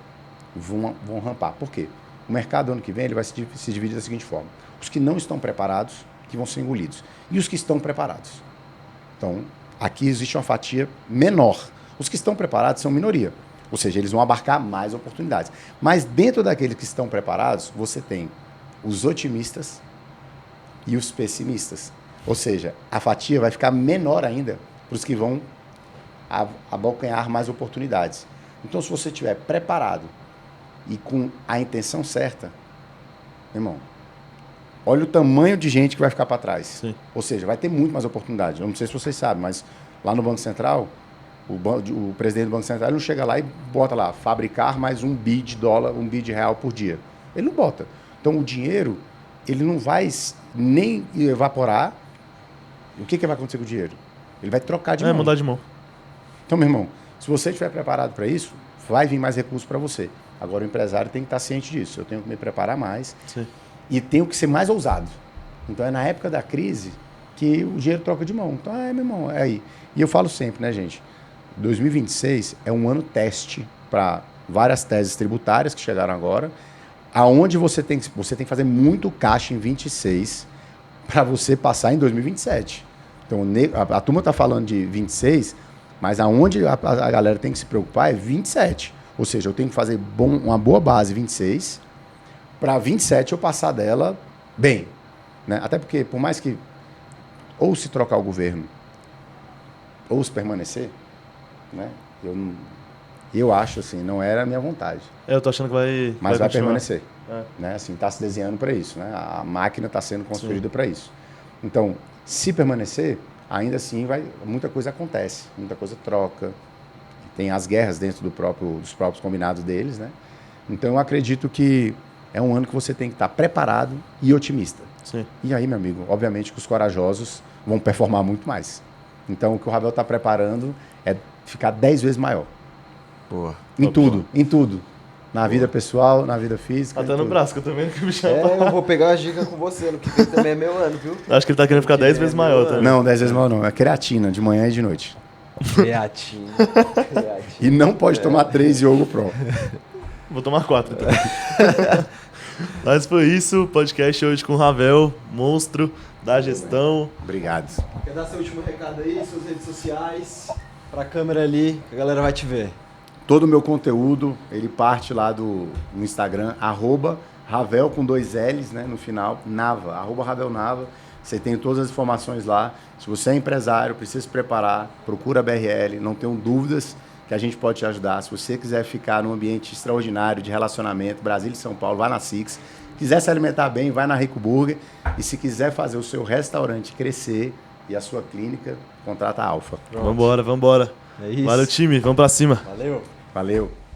vão rampar. Por quê? O mercado ano que vem ele vai se dividir da seguinte forma. Os que não estão preparados, que vão ser engolidos. E os que estão preparados. Então, aqui existe uma fatia menor. Os que estão preparados são minoria. Ou seja, eles vão abarcar mais oportunidades. Mas dentro daqueles que estão preparados, você tem os otimistas e os pessimistas. Ou seja, a fatia vai ficar menor ainda para os que vão abocanhar mais oportunidades. Então, se você estiver preparado e com a intenção certa, meu irmão, olha o tamanho de gente que vai ficar para trás. Sim. Ou seja, vai ter muito mais oportunidades. Eu não sei se vocês sabem, mas lá no Banco Central, o presidente do Banco Central não chega lá e bota lá, fabricar mais $1 bi, $1 bi por dia. Ele não bota. Então, o dinheiro, ele não vai nem evaporar. O que vai acontecer com o dinheiro? Ele vai trocar de mão. Mudar de mão. Então, meu irmão, se você estiver preparado para isso, vai vir mais recursos para você. Agora, o empresário tem que estar ciente disso. Eu tenho que me preparar mais. Sim. E tenho que ser mais ousado. Então, é na época da crise que o dinheiro troca de mão. Então, meu irmão, é aí. E eu falo sempre, né, gente? 2026 é um ano teste para várias teses tributárias que chegaram agora, aonde você tem que fazer muito caixa em 26 para você passar em 2027. Então, a turma está falando de 26, mas aonde a galera tem que se preocupar é 27. Ou seja, eu tenho que fazer uma boa base 26, para 27 eu passar dela bem. Né? Até porque, por mais que ou se trocar o governo, ou se permanecer, né? Eu acho assim, não era a minha vontade. Eu tô achando que vai. Mas vai continuar. permanecer. Né? Assim, está se desenhando para isso. Né? A máquina está sendo construída para isso. Então, se permanecer, ainda assim muita coisa acontece, muita coisa troca. Tem as guerras dentro dos próprios combinados deles. Né? Então, eu acredito que é um ano que você tem que estar preparado e otimista. Sim. E aí, meu amigo, obviamente que os corajosos vão performar muito mais. Então, o que o Ravel está preparando é ficar 10 vezes maior. Porra. Em tudo. Na vida pessoal, na vida física. Até no braço, que eu tô vendo que o bichão Eu vou pegar as dicas com você, no que vem também é meu ano, viu? Acho que ele tá querendo ficar 10 vezes maior também. Não, 10 vezes maior não. É creatina, de manhã e de noite. Creatina. E não pode tomar 3 Yogo Pro. Vou tomar 4, então. Mas foi isso, o podcast hoje com o Ravel, monstro da gestão. Obrigado. Quer dar seu último recado aí, suas redes sociais, pra câmera ali, que a galera vai te ver. Todo o meu conteúdo, ele parte lá no Instagram, @Ravel com 2 L's, né, no final, Nava, @Ravel Nava. Você tem todas as informações lá. Se você é empresário, precisa se preparar, procura a BRL, não tenham dúvidas que a gente pode te ajudar. Se você quiser ficar num ambiente extraordinário de relacionamento, Brasília e São Paulo, vai na Six. Quiser se alimentar bem, vai na Rico Burger. E se quiser fazer o seu restaurante crescer e a sua clínica, contrata a Alfa. Vambora. É isso. Valeu, time. Vamos pra cima. Valeu. Valeu.